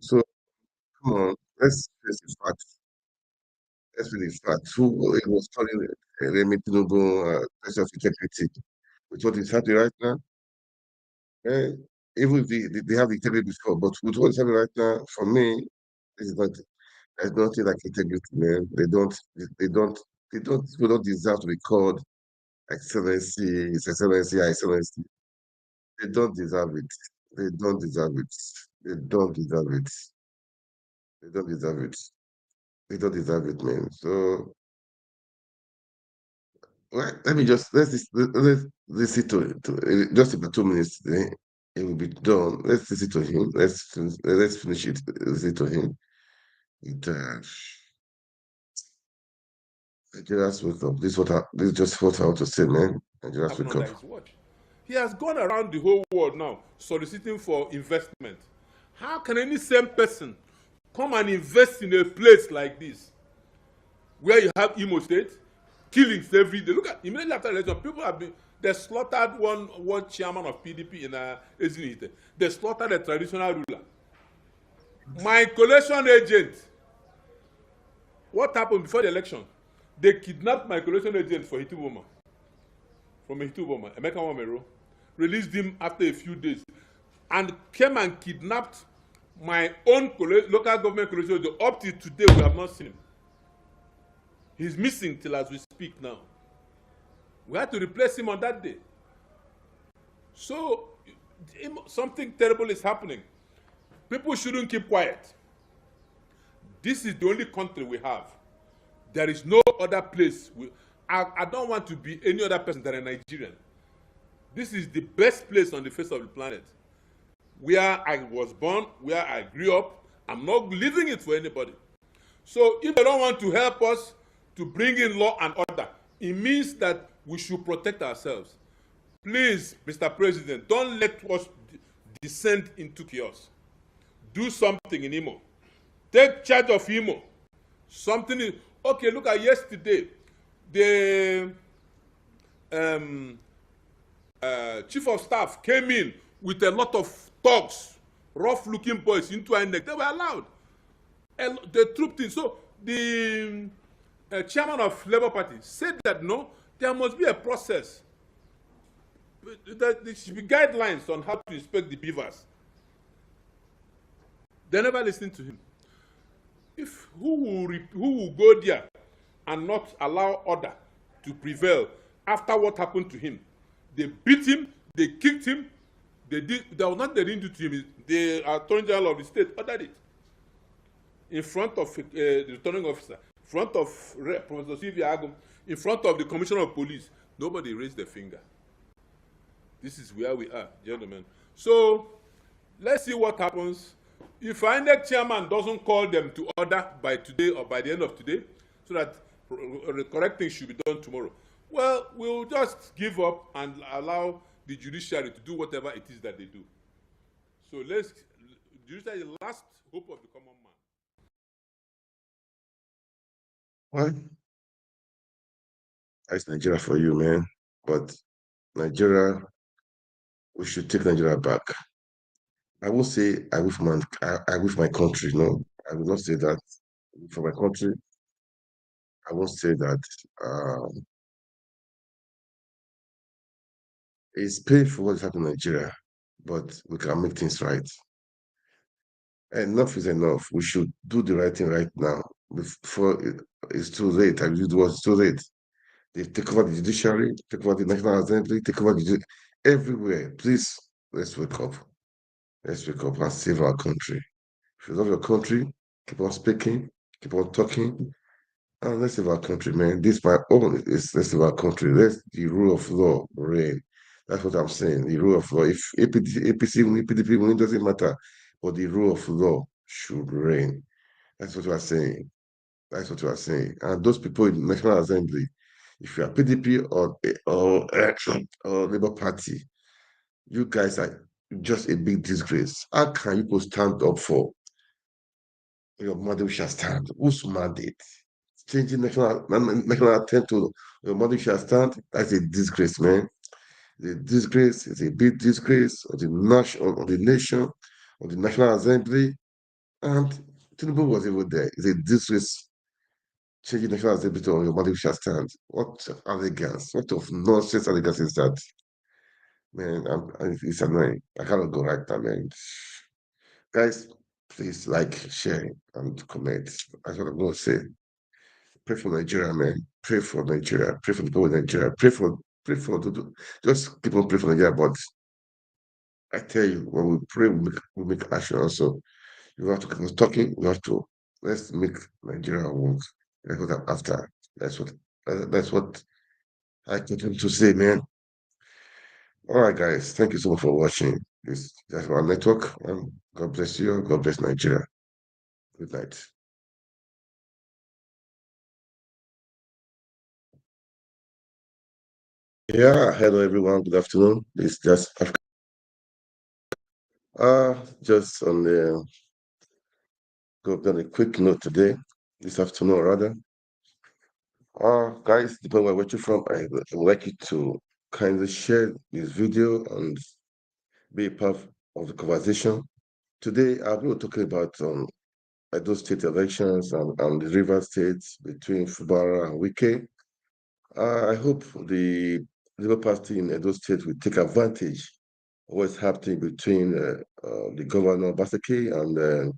So come on, let's face the facts. Let's face the facts. Who it was calling Remi Tinubu person of integrity with what is happening right now? Even if they have integrity before, but with what is happening right now, for me, there's nothing like integrity, man. They don't deserve to be called Excellency, His Excellency, Excellency. They don't deserve it. They don't deserve it. They don't deserve it. They don't deserve it. They don't deserve it, man. So, well, let me just let's listen to just about 2 minutes. Then it will be done. Let's listen to him. Let's finish it. Listen to him. It, Nigerians wake up. This is just what I want to say, man. Nigerians wake Under up. his watch. He has gone around the whole world now soliciting for investment. How can any same person come and invest in a place like this where you have Imo State, killings every day? Look at immediately after the election, people have been they slaughtered one chairman of PDP in Ezinite. They slaughtered a traditional ruler. My collection agent. What happened before the election? They kidnapped my collection agent for Hituboma. From Hituboma, Emeka Wamero, released him after a few days, and came and kidnapped my own local government collection agent. Up till today, we have not seen him. He's missing till as we speak now. We had to replace him on that day. So, something terrible is happening. People shouldn't keep quiet. This is the only country we have. There is no other place. I don't want to be any other person than a Nigerian. This is the best place on the face of the planet. Where I was born, where I grew up. I'm not leaving it for anybody. So if they don't want to help us to bring in law and order, it means that we should protect ourselves. Please, Mr. President, don't let us descend into chaos. Do something in Imo. Take charge of Imo. Something is, okay, look at yesterday. The chief of staff came in with a lot of thugs, rough-looking boys into INEC. They were allowed. They trooped in. So the chairman of Labour Party said that no, there must be a process. There should be guidelines on how to inspect the beavers. They never listened to him. Who will go there and not allow order to prevail after what happened to him? They beat him, they kicked him, they didn't do to him. The Attorney General of the state ordered it in front of the returning officer, in front of Professor Sylvia Agum, in front of the Commissioner of Police. Nobody raised their finger. This is where we are, gentlemen. So let's see what happens. If INEC chairman doesn't call them to order by today or by the end of today, so that the correct thing should be done tomorrow, well, we'll just give up and allow the judiciary to do whatever it is that they do. So judiciary is the last hope of the common man. Well, that's Nigeria for you, man. But Nigeria, we should take Nigeria back. I will say I wish my country, no. I will not say that for my country. I won't say that it's painful what's happening in Nigeria, but we can make things right. Enough is enough. We should do the right thing right now before it's too late. It was too late. They take over the judiciary, take over the National Assembly, take over everywhere. Please, let's wake up. Let's wake up and save our country. If you love your country, keep on speaking, keep on talking, and let's save our country, man. This my own. Let's save our country. Let the rule of law reign. That's what I'm saying. The rule of law. If APC win, PDP win, it doesn't matter. But the rule of law should reign. That's what we are saying. That's what we are saying. And those people in the National Assembly, if you are PDP or Labour Party, you guys are just a big disgrace. How can you go stand up for your mandate shall stand? Whose mandate? Changing national attempt to your mandate shall stand? That's a disgrace, man. It's a disgrace. It's a big disgrace on the nation, on the National Assembly. And Tinubu was even there. It's a disgrace. Changing National Assembly to your mandate shall stand. What arrogance? What of nonsense arrogance is that? Man, it's annoying. I cannot go right now, man. Guys, please like, share, and comment. That's what I'm going to say. Pray for Nigeria, man. Pray for Nigeria. Pray for the people in Nigeria. Just keep on praying for Nigeria, but I tell you, when we pray, we make action also. You have to keep on talking. We have to let's make Nigeria work. That's what I'm after. That's what I continue to say, man. All right, guys. Thank you so much for watching this. That's our network. God bless you. God bless Nigeria. Good night. Yeah, hello everyone. Good afternoon. This just just on the go on a quick note today, this afternoon rather. Guys, depending on where you're from, I would like you to kindly share this video and be a part of the conversation. Today, I'm going to talking about Edo State elections and the River State between Fubara and Wike. I hope the Labour Party in Edo State will take advantage of what's happening between the governor Baseke and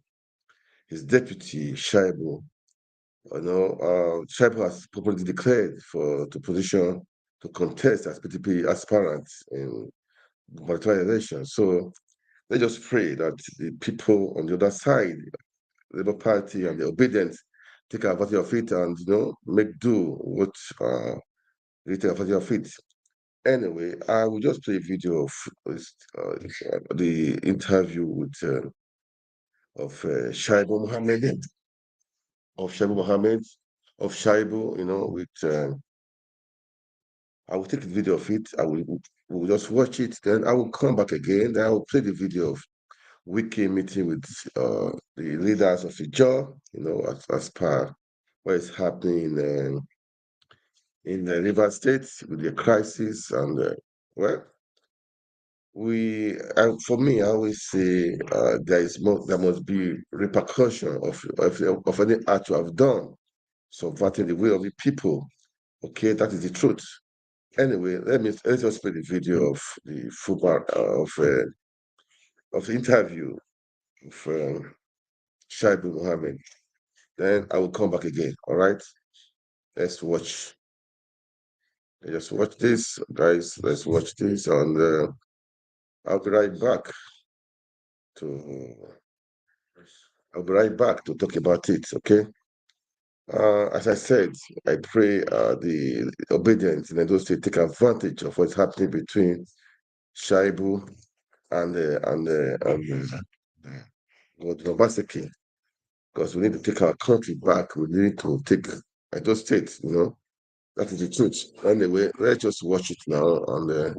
his deputy Shaibu. Shaibu has publicly declared to position to contest as PDP aspirant in gubernatorial elections. So let's just pray that the people on the other side, the Labour Party and the obedient, take advantage of it and make do what they take advantage of it. Anyway, I will just play a video of the interview with of Shaibu Mohammed, of Shaibu Mohammed, of Shaibu, with I will take the video of it. We'll just watch it. Then I will come back again. Then I will play the video of Wiki meeting with the leaders of the job, as per what is happening in the River State with the crisis. And well, for me, I always say there must be repercussion of any act you have done, subverting the will of the people. Okay, that is the truth. Anyway, let's just play the video of the football of the interview of Shaibu Mohammed. Then I will come back again. All right, let's watch. Let's watch this, guys. Let's watch this, and I'll be right back to. I'll be right back to talk about it. Okay. As I said, I pray the obedience in those to take advantage of what's happening between Shaibu and Obaseki, because we need to take our country back. We need to take those states. That is the truth. Anyway, let's just watch it now, and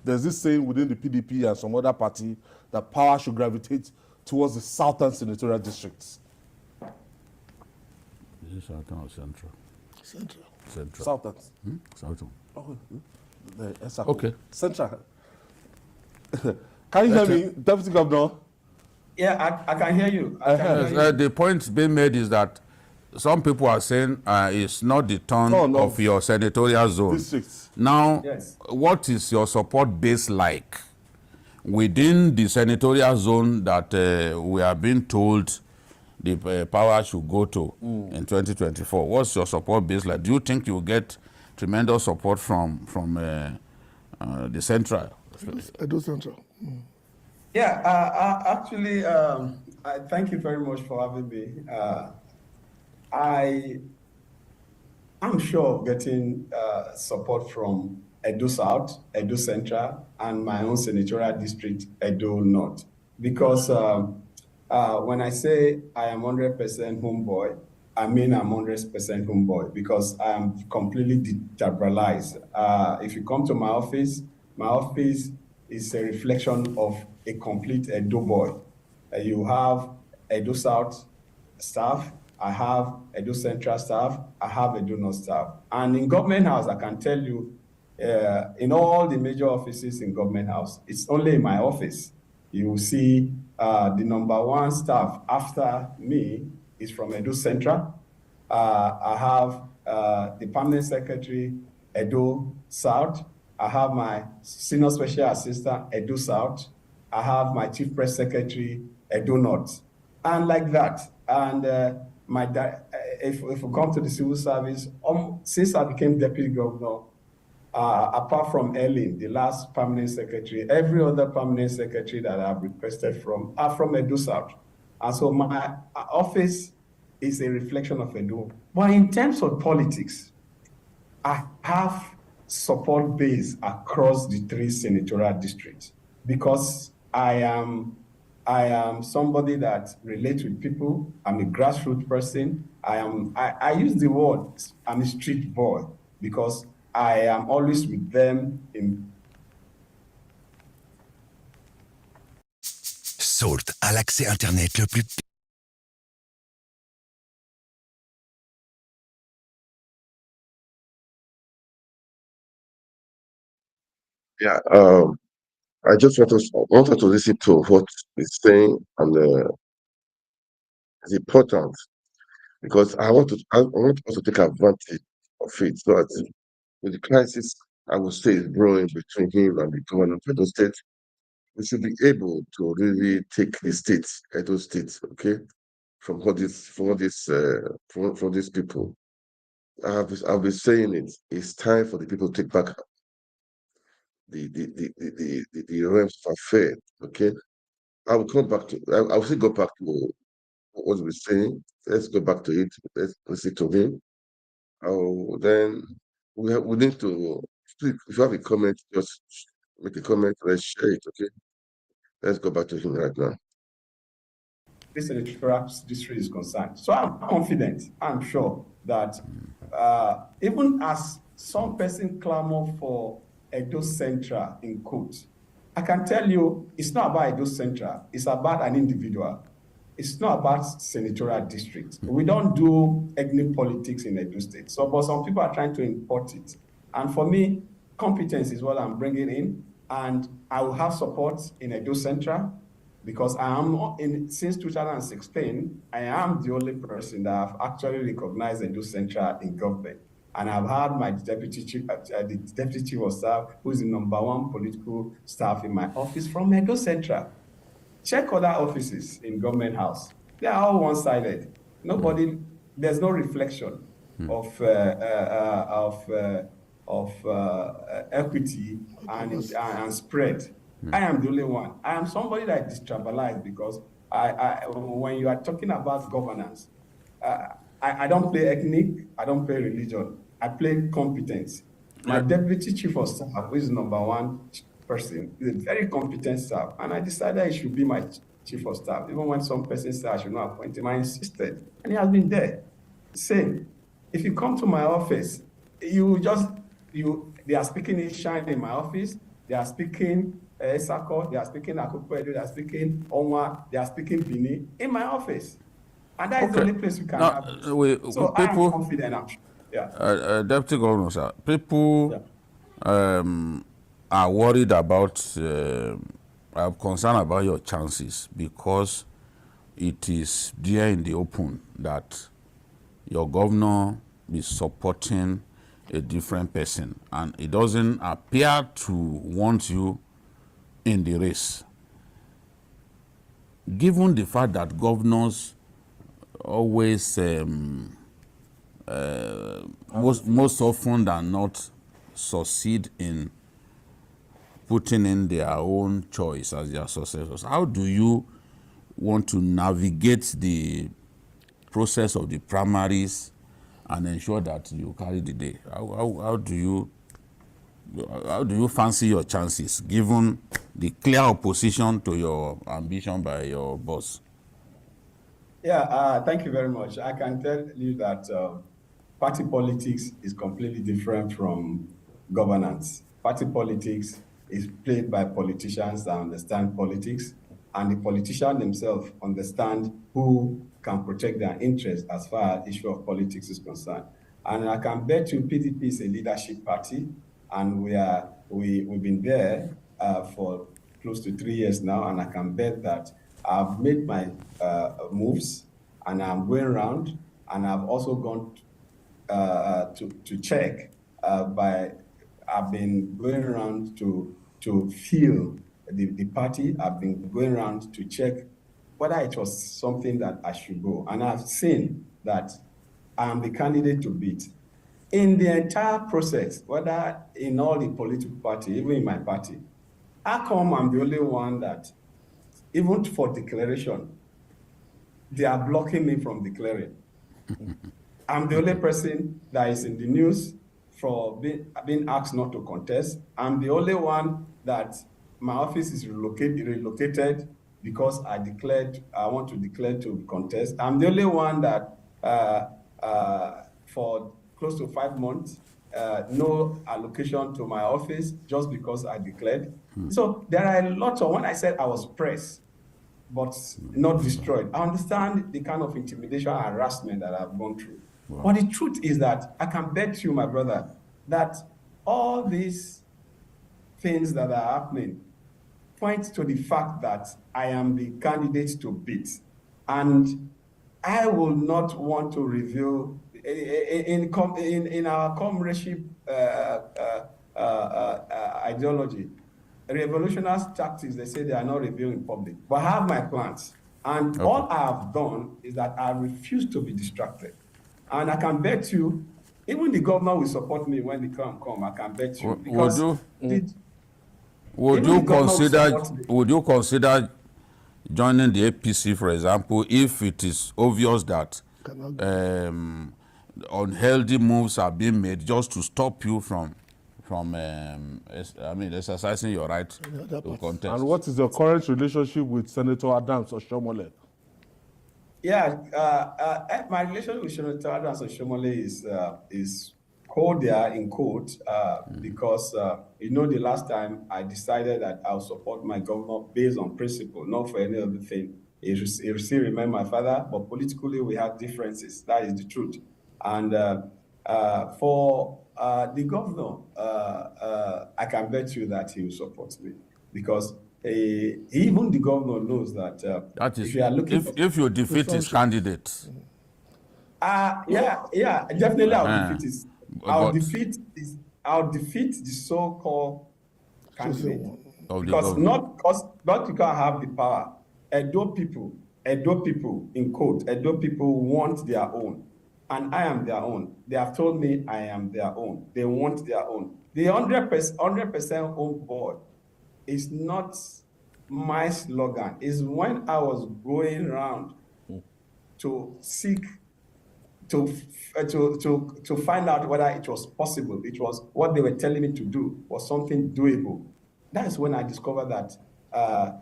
there's this saying within the PDP and some other party that power should gravitate towards the southern senatorial districts. Is it Southern or Central? Central. Southern. Southern. Oh, okay. Central. Can you hear me, Deputy Governor? Yeah, I can hear you. The point being made is that some people are saying it's not the turn of your senatorial zone. Districts. Now, yes. What is your support base like within the senatorial zone that we are being told the power should go to in 2024? What's your support base like? Do you think you'll get tremendous support from the central? Edo Central. Yeah, actually, I thank you very much for having me. I'm sure of getting support from Edo South, Edo Central, and my own senatorial district, Edo North. Because when I say I am 100% homeboy, I mean I'm 100% homeboy because I am completely decentralized. If you come to my office is a reflection of a complete Edo boy. You have Edo South staff, I have Edo Central staff, I have Edo North staff. And in Government House, I can tell you, in all the major offices in Government House, it's only in my office. You will see the #1 staff after me is from Edo Central. I have the permanent secretary, Edo South. I have my senior special assistant, Edo South. I have my chief press secretary, Edo North. And like that. And if we come to the civil service, since I became deputy governor, apart from Ellen, the last permanent secretary, every other permanent secretary that I've requested from are from Edo South. And so my office is a reflection of Edo. But in terms of politics, I have support base across the 3 senatorial districts because I am somebody that relates with people. I'm a grassroots person. I use the word I'm a street boy because I am always with them in. Salt a l'accès Internet le plus. Yeah, I just wanted to listen to what he's saying, and it's important because I want us to take advantage of it. So that with the crisis, I would say, is brewing between him and the governor of Edo State, we should be able to really take the state, Edo State, okay, from these people. I've been saying it. It's time for the people to take back the realms of affair. Okay, I will come back to. I will still go back to what we're saying. Let's go back to it. Let's listen to him. Then we need to speak. If you have a comment, just make a comment. Let's share it. Okay. Let's go back to him right now. This electoral district is concerned. So I'm confident, I'm sure that even as some person clamor for Edo Central in quote, I can tell you it's not about Edo Central, it's about an individual. It's not about senatorial district. We don't do ethnic politics in Edo State. So, but some people are trying to import it. And for me, competence is what I'm bringing in. And I will have support in Edo Central because since 2016, I am the only person that have actually recognized Edo Central in government. And I've had my deputy chief of staff, who is the #1 political staff in my office from Edo Central. Check other offices in government house. They are all one-sided. There's no reflection of equity and spread. I am the only one. I am somebody that is tribalized because when you are talking about governance, I don't play ethnic, I don't play religion. I play competence. My deputy chief of staff, who is #1 person, is a very competent staff, and I decided he should be my chief of staff. Even when some person said I should not appoint him, I insisted, and he has been there. Same. If you come to my office, they are speaking Ishan in my office, they are speaking Esako, they are speaking Akoko, they are speaking Onwa, they are speaking Bini in my office. And that is the only place we can have it. So I am confident, I'm sure. Yeah. Deputy Governor, sir, people are worried about, are concerned about your chances because it is there in the open that your governor is supporting a different person and it doesn't appear to want you in the race. Given the fact that governors always, most often than not, succeed in putting in their own choice as their successors, how do you want to navigate the process of the primaries and ensure that you carry the day? How do you fancy your chances given the clear opposition to your ambition by your boss? Yeah, thank you very much. I can tell you that party politics is completely different from governance. Party politics is played by politicians that understand politics, and the politicians themselves understand who can protect their interests as far as issue of politics is concerned. And I can bet you PDP is a leadership party, and we've been there for close to 3 years now, and I can bet that I've made my moves, and I'm going around, and I've also gone to check I've been going around to feel the party. I've been going around to check whether it was something that I should go. And I've seen that I am the candidate to beat. In the entire process, whether in all the political party, even in my party, how come I'm the only one that, even for declaration, they are blocking me from declaring? I'm the only person that is in the news for being asked not to contest. I'm the only one that my office is relocated because I want to declare to contest. I'm the only one that for close to 5 months, no allocation to my office just because I declared. So there are a lot of, when I said I was pressed, but not destroyed, I understand the kind of intimidation and harassment that I've gone through. Wow. But the truth is that I can bet you, my brother, that all these things that are happening point to the fact that I am the candidate to beat. And I will not want to reveal in our comradeship ideology, revolutionary tactics, they say they are not revealed in public. But I have my plans. And all I have done is that I refuse to be distracted. And I can bet you, even the governor will support me when the time come. I can bet you. Because would you consider joining the APC, for example, if it is obvious that unhealthy moves are being made just to stop you from exercising your right to contest? And what is your current relationship with Senator Adams Oshomole? Yeah, my relationship with Senator Adams Oshomole is cordial in quote, because the last time I decided that I'll support my governor based on principle, not for any other thing. He still remains my father, but politically we have differences. That is the truth. And for the governor, I can bet you that he will support me, because even the governor knows that, that is, if you defeat his candidate. Yeah, definitely I'll defeat his. I'll defeat the so-called candidate, because not you can't have the power. Edo people in quote, Edo people want their own, and I am their own. They have told me I am their own. They want their own. The 100% own board is not my slogan. Is when I was going around to seek to find out whether it was possible. It was what they were telling me to do was something doable. That's when I discovered that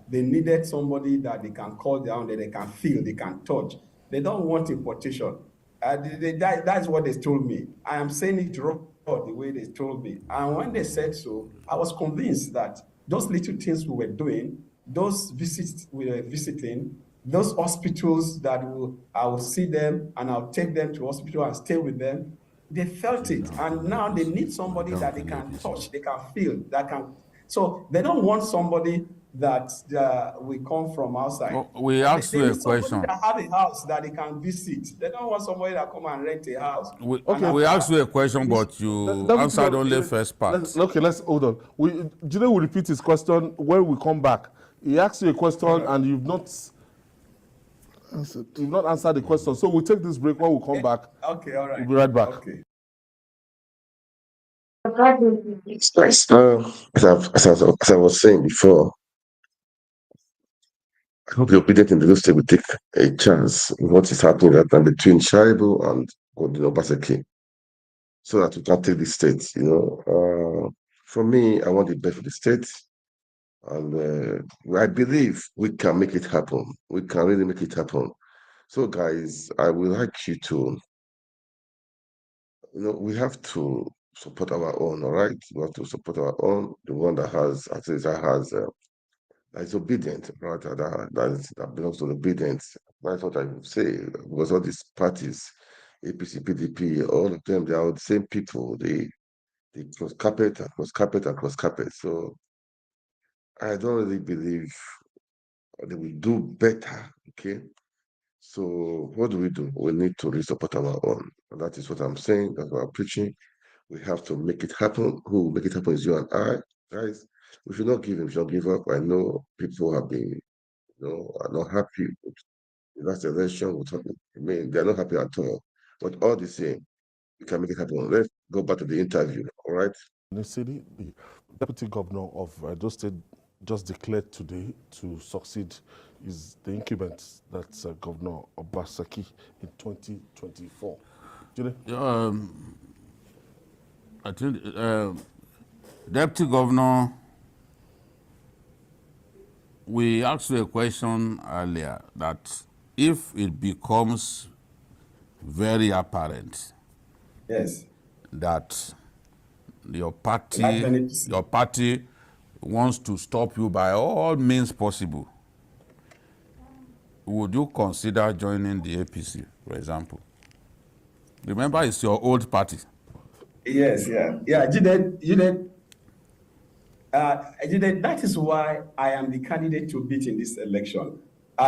they needed somebody that they can call their own, that they can feel, they can touch. They don't want importation. That's what they told me. I am saying it wrong the way they told me. And when they said so, I was convinced that those little things we were doing, those visits we were visiting, those hospitals that I will see them and I'll take them to hospital and stay with them, they felt it. And now they need somebody that they can touch, they can feel, so they don't want somebody that will come from outside. Well, we asked you a question. That have a house that they can visit. They don't want somebody that come and rent a house. We asked you a question, but you answered only the first part. Let's hold on. Jide will repeat his question when we come back. He asked you a question and you've not answered the question. So we'll take this break. When we come back, okay, all right. We'll be right back. Okay. As I was saying before, I hope the obedient in the state will take a chance in what is happening right now between Shaibu and Obaseki, so that we can take the state. For me, I want the best for the state, and I believe we can make it happen. We can really make it happen. So, guys, I would like you to, we have to support our own. All right, we have to support our own. The one that has, at least that is obedient, right? That belongs to obedience. That's what I would say. Because all these parties, APC, PDP, all of them, they are the same people. They cross carpet and cross carpet and cross carpet. So I don't really believe they will do better. Okay. So what do? We need to support our own. And that is what I'm saying. That's what I'm preaching. We have to make it happen. Who will make it happen is you and I, guys. We should not give him, we should not give up. I know people have been, are not happy with the last election. I mean, they're not happy at all. But all the same, we can make it happen. Let's go back to the interview, all right? In the city, the deputy governor of Edo State just declared today to succeed is the incumbent, that's Governor Obaseki in 2024. I think Deputy Governor, we asked you a question earlier that if it becomes very apparent Yes. that your party wants to stop you by all means possible, would you consider joining the APC, for example? Remember, it's your old party. Yes, yeah. Jide, that is why I am the candidate to beat in this election,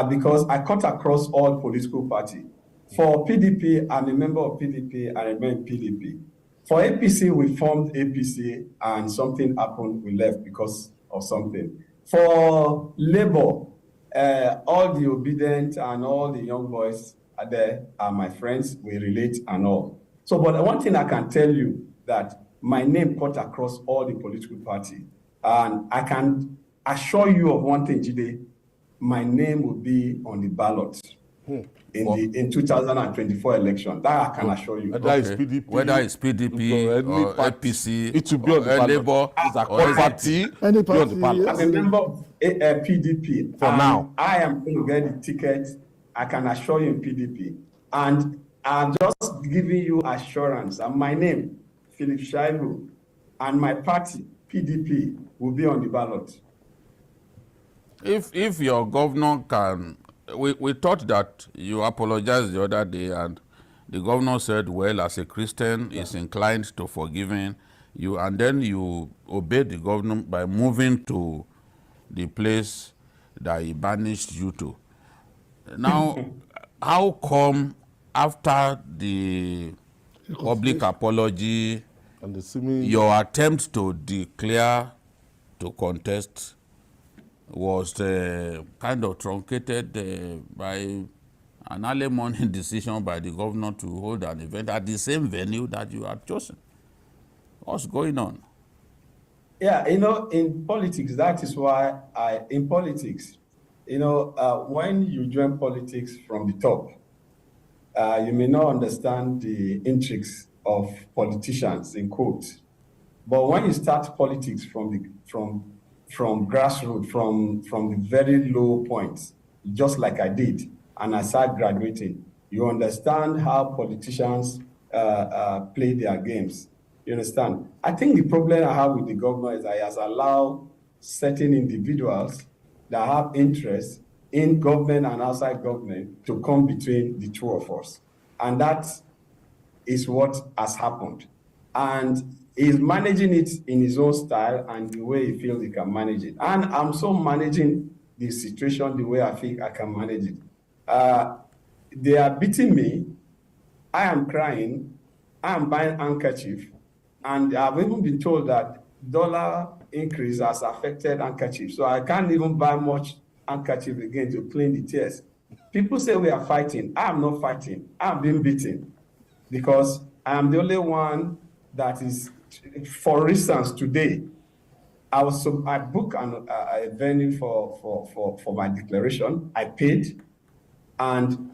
because I cut across all political parties. For PDP, I'm a member of PDP, I remain PDP. For APC, we formed APC, and something happened, we left because of something. For Labour, all the obedient and all the young boys are there, are my friends, we relate and all. So, but one thing I can tell you, that my name cut across all the political parties. And I can assure you of one thing, Jide, my name will be on the ballot in 2024 election. That I can assure you. Whether it's PDP, whether it's PDP or APC, it will be on the ballot. Labour, or party, any be on the party, ballot. I'm a member of PDP. For now. I am going to get the ticket, I can assure you in PDP. And I'm just giving you assurance. And my name, Philip Shaibu, and my party, PDP, will be on the ballot. If your governor can, we thought that you apologized the other day and the governor said, well, as a Christian, is inclined to forgiving you, and then you obeyed the governor by moving to the place that he banished you to. Now, how come after the public apology, and the your attempt to declare to contest was kind of truncated by an early morning decision by the governor to hold an event at the same venue that you had chosen? What's going on? Yeah, in politics, that is why in politics, when you join politics from the top, you may not understand the intrigues of politicians, in quotes. But when you start politics from grassroots, from the very low points, just like I did, and I started graduating, you understand how politicians play their games. You understand? I think the problem I have with the governor is that he has allowed certain individuals that have interest in government and outside government to come between the two of us. And that is what has happened. And he's managing it in his own style and the way he feels he can manage it. And I'm so managing the situation the way I think I can manage it. They are beating me. I am crying. I am buying handkerchief. And I've even been told that dollar increase has affected handkerchief. So I can't even buy much handkerchief again to clean the tears. People say we are fighting. I am not fighting. I'm being beaten because I am the only one that is, for instance, today, I booked a venue for my declaration. I paid, and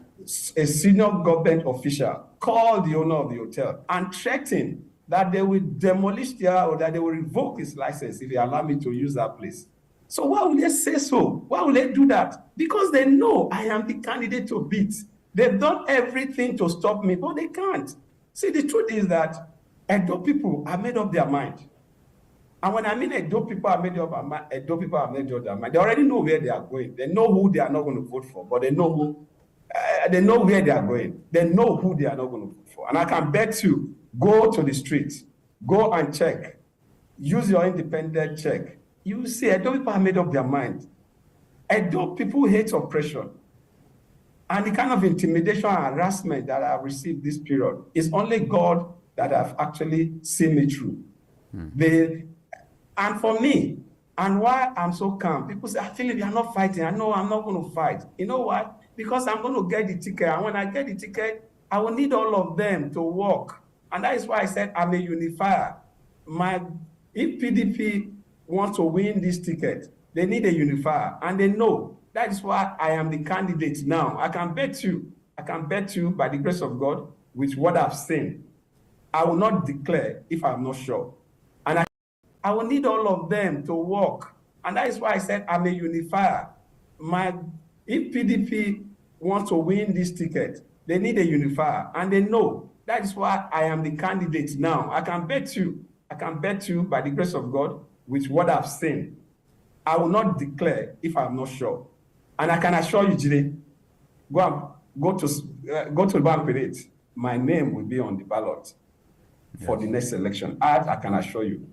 a senior government official called the owner of the hotel and threatened that they will demolish or that they will revoke his license if they allow me to use that place. So why would they say so? Why would they do that? Because they know I am the candidate to beat. They've done everything to stop me, but they can't. See, the truth is that Edo people have made up their mind. And when I mean Edo people have made up their mind, Edo people have made up their mind. They already know where they are going. They know who they are not going to vote for, but they know where they are going. They know who they are not going to vote for. And I can bet you, go to the streets, go and check, use your independent check. You will see Edo people have made up their mind. Edo people hate oppression. And the kind of intimidation and harassment that I've received this period is only God that have actually seen me through. And for me, And why I'm so calm, people say, Philip, you're not fighting. I know I'm not going to fight. You know why? Because I'm going to get the ticket. And when I get the ticket, I will need all of them to work. And that is why I said I'm a unifier. If PDP wants to win this ticket, they need a unifier. And they know. That is why I am the candidate now. I can bet you by the grace of God, with what I've seen, I will not declare if I'm not sure. And I will need all of them to work. And that is why I said I'm a unifier. If PDP wants to win this ticket, they need a unifier. And they know. That is why I am the candidate now. I can bet you by the grace of God, with what I've seen, I will not declare if I'm not sure. And I can assure you, Jide, go to the bank with it. My name will be on the ballot for the next election. I can assure you.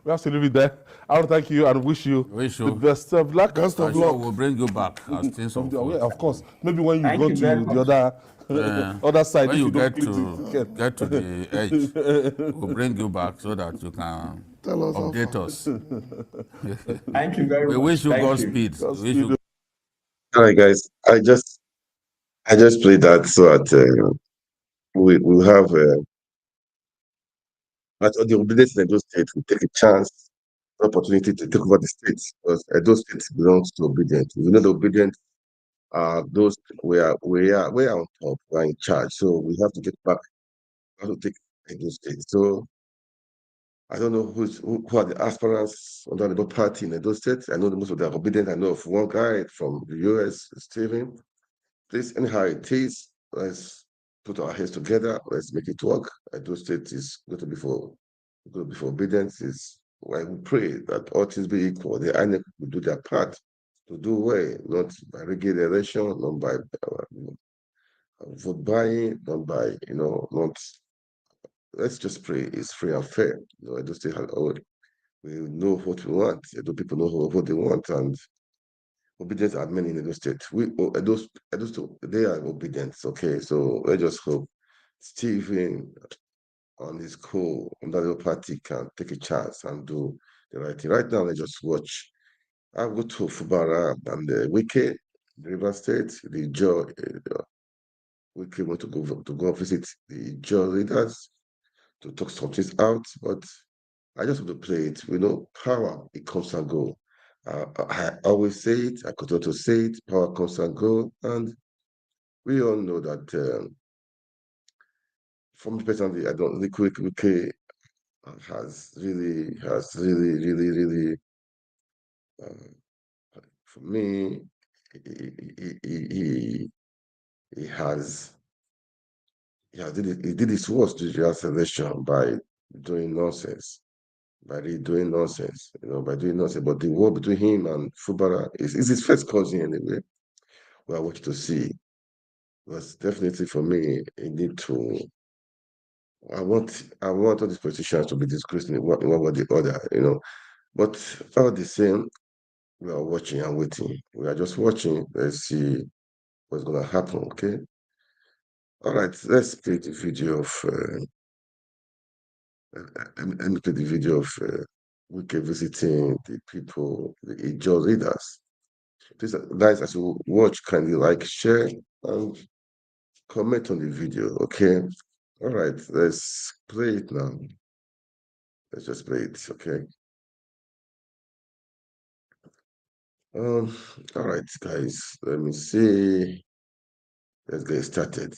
We have to leave it there. I want to thank you and wish you the best of luck. Best of luck. We'll bring you back as things unfold. Of course. Maybe when you go to the other side, when you get to the edge, we'll bring you back so that you can update us. Thank you very much. We wish you Godspeed. All right, guys. I just played that so that we will have the obedience in Edo State will take a chance, opportunity to take over the state, because Edo State belongs to obedience. We know the obedience are those we are on top, we are in charge. So we have to get back, we have to take Edo State. So I don't know who are the aspirants under the Labour Party in Edo State. I know most of them are obedient. I know of one guy from the US, Stephen. Please, anyhow it is, let's put our heads together. Let's make it work. Edo State is going to be for obedience. Is why we pray that all things be equal. The INEC will do their part to do well, not by rigging the election, not by vote buying, not by not. Let's just pray it's free and fair. Edo State has all. We know what we want. Edo people know what they want, and obedience are many in Edo State. They are obedient. Okay, so let's just hope Stephen on his under the party can take a chance and do the right thing. Right now, let's just watch. I'll go to Fubara and the Wike, River State, the Joe. Wike want to go visit the Joe leaders to talk some things out, but I just want to play it. We know power, it comes and go. I always say it, I continue to say it, power comes and go, and we all know that from the personally, I don't think Wike has really, for me, he did his worst to the last election by doing nonsense. By doing nonsense. But the war between him and Fubara is his first cousin anyway. We are watching to see. But definitely for me, I want all these politicians to be disgraced in one way or the other, But all the same, we are watching and waiting. We are just watching. Let's see what's gonna happen, okay? All right, let's play the video of let me play the video of Wike visiting the people, the Ijaw leaders. Please, guys, as you watch, kindly like, share, and comment on the video, okay? All right, let's play it now. Let's just play it, okay? All right, guys, let me see. Let's get started.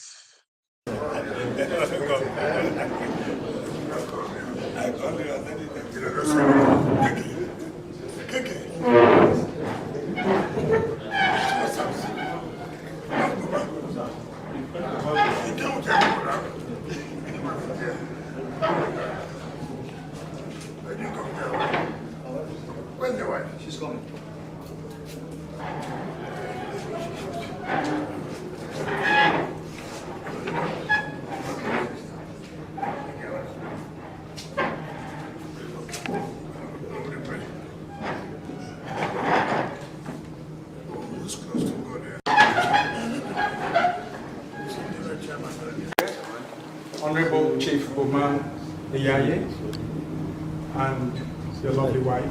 Where's your wife? She's coming. Honorable Chief Boma Eyaye and your lovely wife.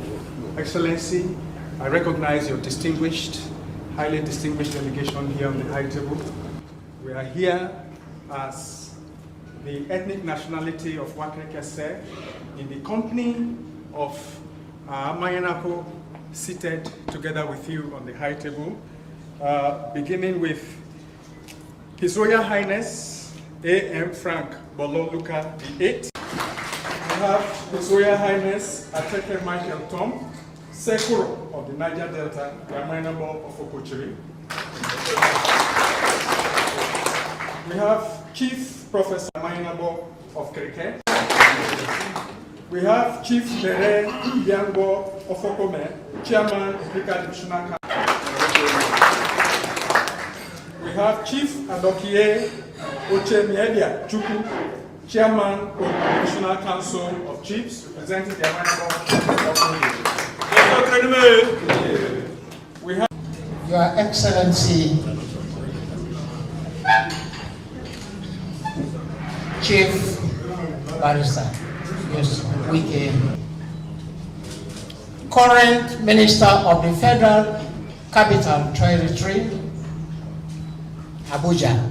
Excellency, I recognize your highly distinguished delegation here on the high table. We are here as the ethnic nationality of Wakrikese in the company of Mayanapo seated together with you on the high table, beginning with His Royal Highness A.M. Frank Bololuka VIII. We have His Royal Highness Ateke Michael Tom Sekuro of the Niger Delta, Yamayinabo of Okochiri. We have Chief Professor Yamayinabo of Krike. We have Chief Bere Biango of Okome, Chairman of Krika Divisional Council. We have Chief Adokie Oche Miedia Chuku, Chairman of the Divisional Council of Chiefs, representing the Yamayinabo of Okome. We have Your Excellency, Chief Barrister, yes, Wike, current Minister of the Federal Capital Territory, Abuja.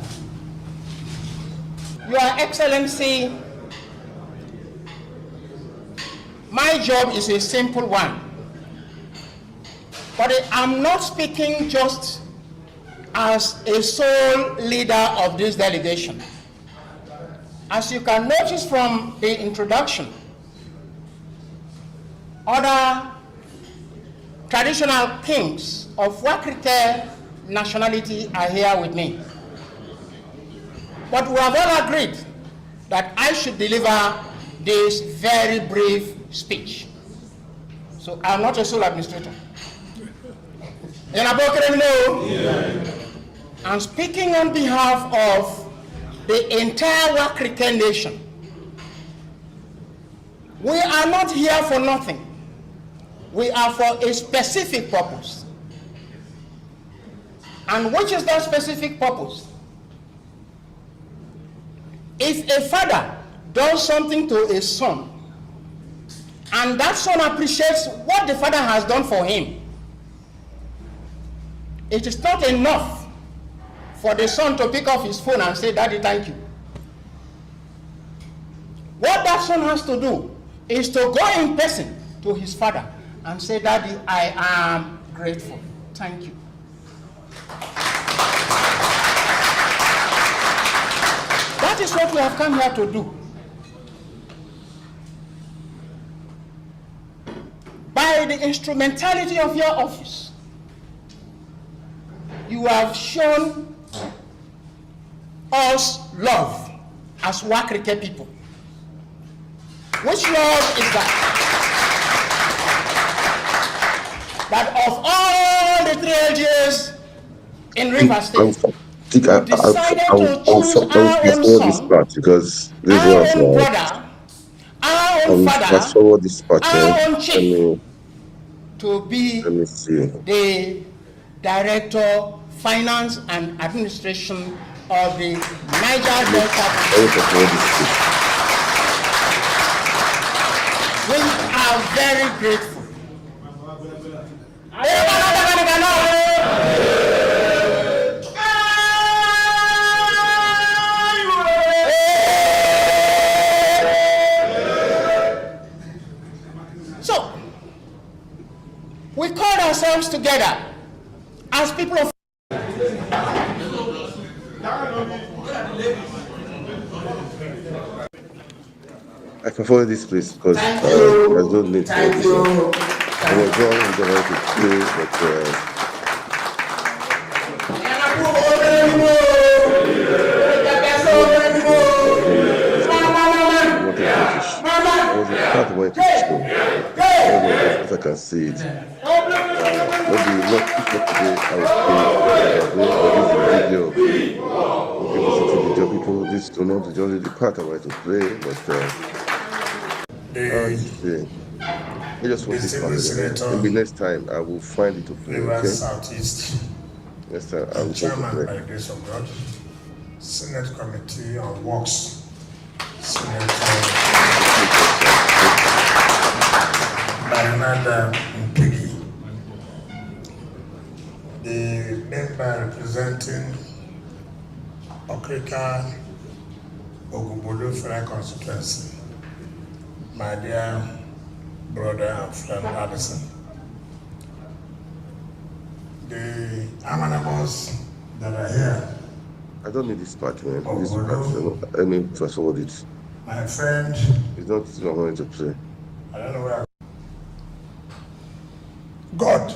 Your Excellency, my job is a simple one. But I'm not speaking just as a sole leader of this delegation. As you can notice from the introduction, other traditional kings of Wakrike nationality are here with me. But we have all agreed that I should deliver this very brief speech. So I'm not a sole administrator. I'm speaking on behalf of the entire Wakrike nation. We are not here for nothing. We are for a specific purpose. And which is that specific purpose? If a father does something to a son, and that son appreciates what the father has done for him, it is not enough for the son to pick up his phone and say, "Daddy, thank you." What that son has to do is to go in person to his father and say, "Daddy, I am grateful. Thank you." That is what we have come here to do. By the instrumentality of your office, you have shown us love as Wakrike people. Which love is that? That of all the 3 LGAs in Rivers State, you decided to choose our own son, because this our own brother, our own father, our own chief, to be the Director, Finance and Administration of the Niger Delta. We are very grateful. So, we called ourselves together as people of I can follow this place because I don't need to. I was wrong in the right to play, but I went to school. As I can see it. Maybe not today, I will play this video. People, this do not only the part I want to play, but I just want this part. Maybe next time I will find it to play. Okay? Southeast. Next time I will Chairman, play. by the grace of God, Senate Committee on Works. Senate Baranada Mpigi, the member representing Okrika Ogubodo Federal Constituency, my dear brother and friend Addison. The honorables that are here. I don't need this part, man. This part, I mean, fast forward it. My friend. It's not what I wanted to play. I don't know where. God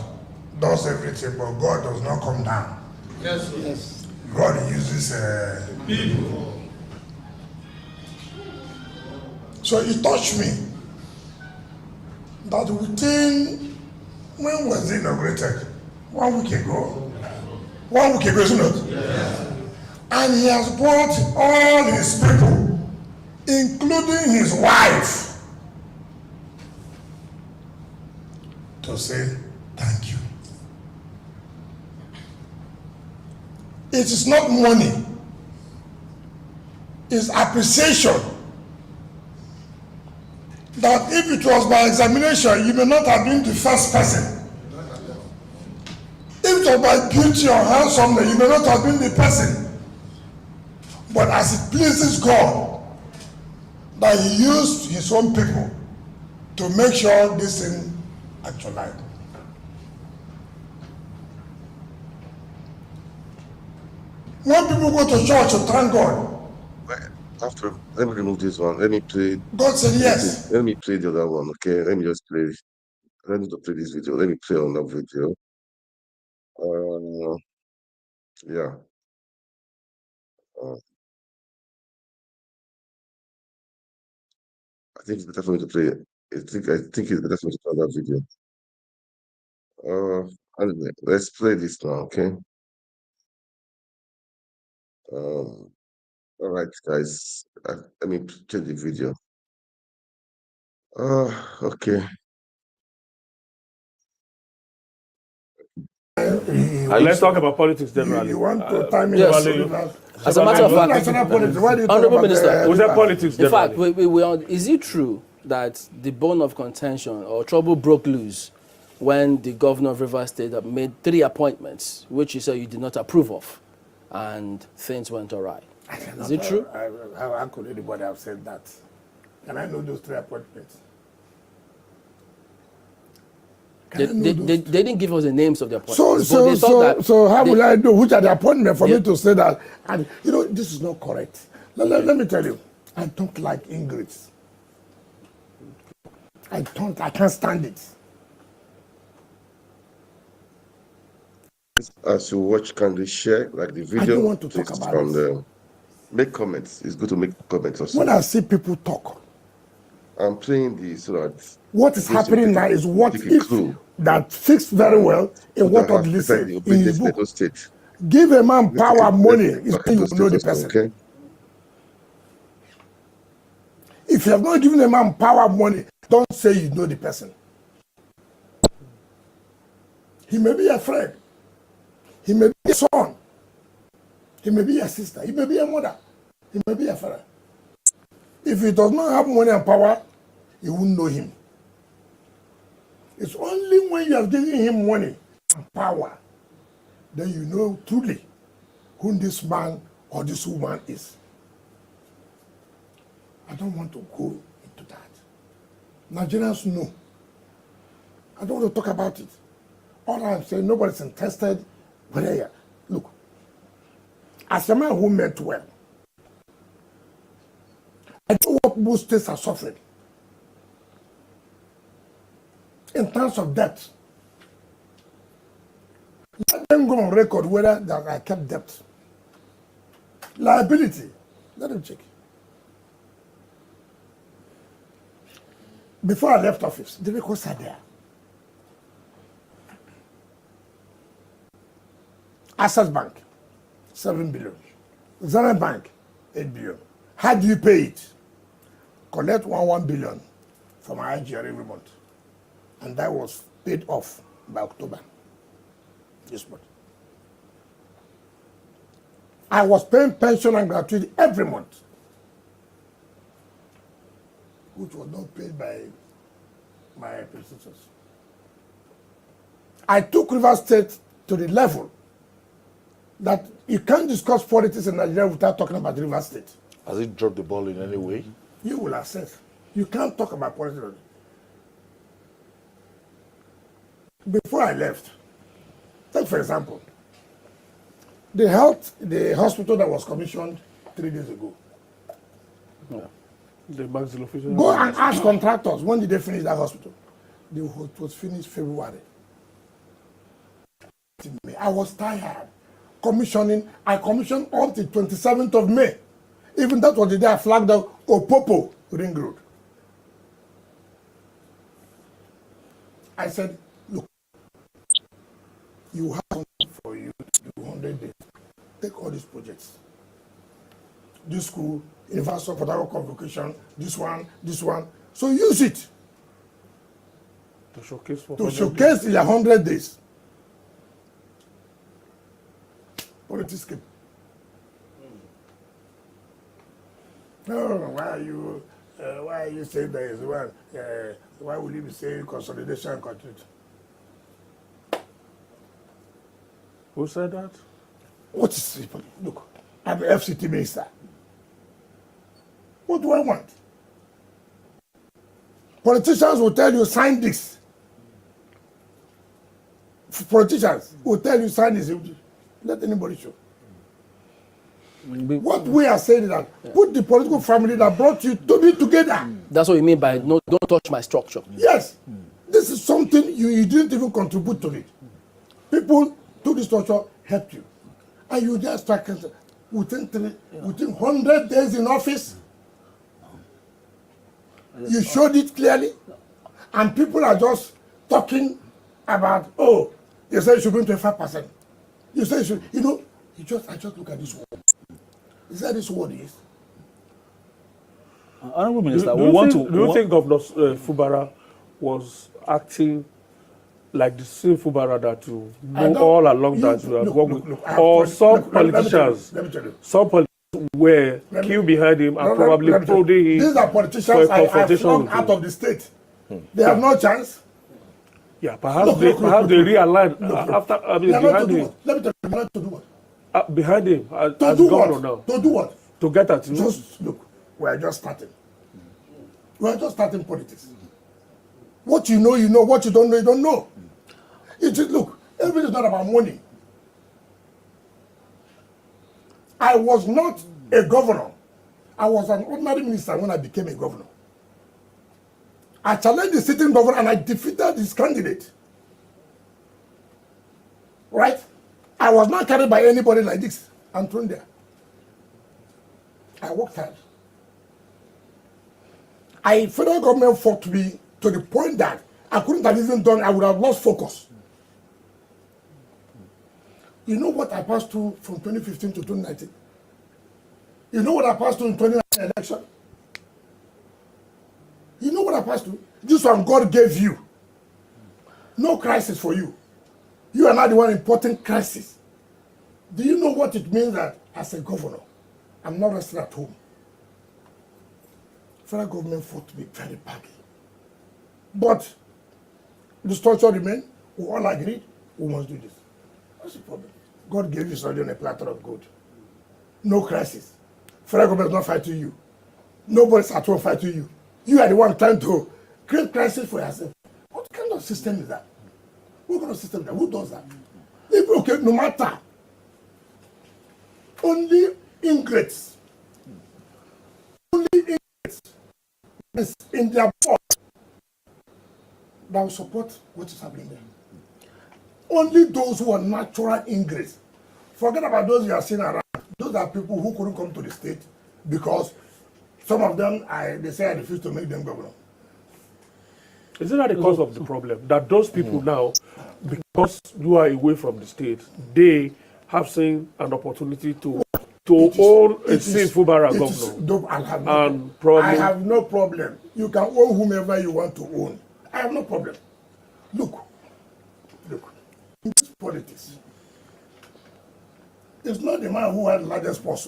does everything, but God does not come down. Yes, yes. God uses people. So it touched me that within, when was it inaugurated? 1 week ago. 1 week ago, isn't it? Yes. And he has brought all his people, including his wife, to say thank you. It is not money, it's appreciation. That if it was by examination, you may not have been the first person. If it was by beauty or handsomeness, you may not have been the person. But as it pleases God, that he used his own people to make sure this thing actualized. When people go to church to thank God, after, let me remove this one. Let me play. God said yes. Let me play the other one, okay? Let me just play. Let me play this video. Let me play on that video. Yeah. I think it's better for me to play it. I think it's better for me to play that video. Anyway, let's play this now, okay? All right, guys. Let me change the video. Okay. Let's talk about politics generally. You want to time it? Yes. As a matter of fact, Honorable Minister, was that politics in fact, generally? is it true that the bone of contention or trouble broke loose when the governor of Rivers State made 3 appointments, which you said you did not approve of, and things went awry? Is it true? How could anybody have said that? Can I know those 3 appointments? They didn't give us the names of the appointments. So how will I know which are the appointments for me to say that? And you know, this is not correct. Let me tell you, I don't like ingrates. I can't stand it. As you watch, can they share like the video? I don't want to talk about it. Make comments. It's good to make comments also. When I see people talk, I'm playing this so that what is happening now is what if that fits very well in what Odili said in his book. Give a man power, money, is when you know the person. Okay? If you have not given a man power, money, don't say you know the person. He may be a friend. He may be a son. He may be a sister. He may be a mother. He may be a father. If he does not have money and power, you won't know him. It's only when you are giving him money and power, then you know truly who this man or this woman is. I don't want to go into that. Nigerians know. I don't want to talk about it. All I'm saying, nobody's interested. But look, as a man who meant well, I know what most states are suffering in terms of debt. Let them go on record whether that I kept debt. Liability, let them check. Before I left office, the records are there. Access Bank, 7 billion. Zenith Bank, 8 billion. How do you pay it? Collect 1 billion from my IGR every month. And that was paid off by October this month. I was paying pension and gratuity every month, which was not paid by my predecessors. I took Rivers State to the level that you can't discuss politics in Nigeria without talking about Rivers State. Has it dropped the ball in any way? You will assess. You can't talk about politics. Before I left, take for example, the hospital that was commissioned 3 days ago. Yeah. The maxillofacial. Go and ask contractors, when did they finish that hospital? It was finished February. I was tired. I commissioned up to 27th of May. Even that was the day I flagged out Opopo Ring Road. I said, look, you have something for you to do 100 days. Take all these projects. This school, University of Port Harcourt Convocation, this one. So use it to showcase in 100 days. Politics came. No, why are you saying there is one? Why will you be saying consolidation and continuity? Who said that? What is it? Look, I'm the FCT minister. What do I want? Politicians will tell you, sign this. Politicians will tell you, sign this. Let anybody show. What we are saying is that put the political family that brought you to be together. That's what you mean by no, don't touch my structure. Yes. This is something you didn't even contribute to it. People to the structure helped you. And you just start within 100 days in office. You showed it clearly. And people are just talking about, oh, you said you should bring 25%. You say you should, I just look at this word. Is that this word is? Honorable Minister, do you think Governor Fubara was acting like the same Fubara that you know all along that you have worked with? Or some politicians, were queued behind him and probably prodding him? These are politicians I have flung out of the state. They have no chance. Yeah, perhaps they realigned after behind him. Let me tell you, not to do what? Behind him as governor now. To do what? To get at you. Just look, we are just starting. We are just starting politics. What you know, you know. What you don't know, you don't know. It is, look, everything is not about money. I was not a governor. I was an ordinary minister when I became a governor. I challenged the sitting governor and I defeated his candidate. Right? I was not carried by anybody like this and thrown there. I worked hard. Federal government fought me to the point that I couldn't have even done, I would have lost focus. You know what I passed through from 2015 to 2019? You know what I passed through in 2019 election? You know what I passed through? This one God gave you. No crisis for you. You are not the one importing crisis. Do you know what it means that as a governor, I'm not resting at home? Federal government fought me very badly. But the structure remained. We all agreed we must do this. What's the problem? God gave you something on a platter of gold. No crisis. Federal government is not fighting you. Nobody's at home fighting you. You are the one trying to create crisis for yourself. What kind of system is that? What kind of system is that? Who does that? Okay, no matter. Only ingrates. Only ingrates is in their board that will support what is happening there. Only those who are natural ingrates. Forget about those you are seeing around. Those are people who couldn't come to the state because some of them, they say I refuse to make them governor. Isn't that the cause of the problem? That those people now, because you are away from the state, they have seen an opportunity to own a safe Fubara governor. I have no problem. You can own whomever you want to own. I have no problem. Look, in this politics, it's not the man who had the largest purse.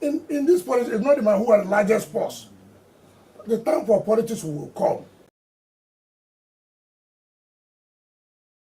In this politics, it's not the man who had the largest purse the time for politics will come.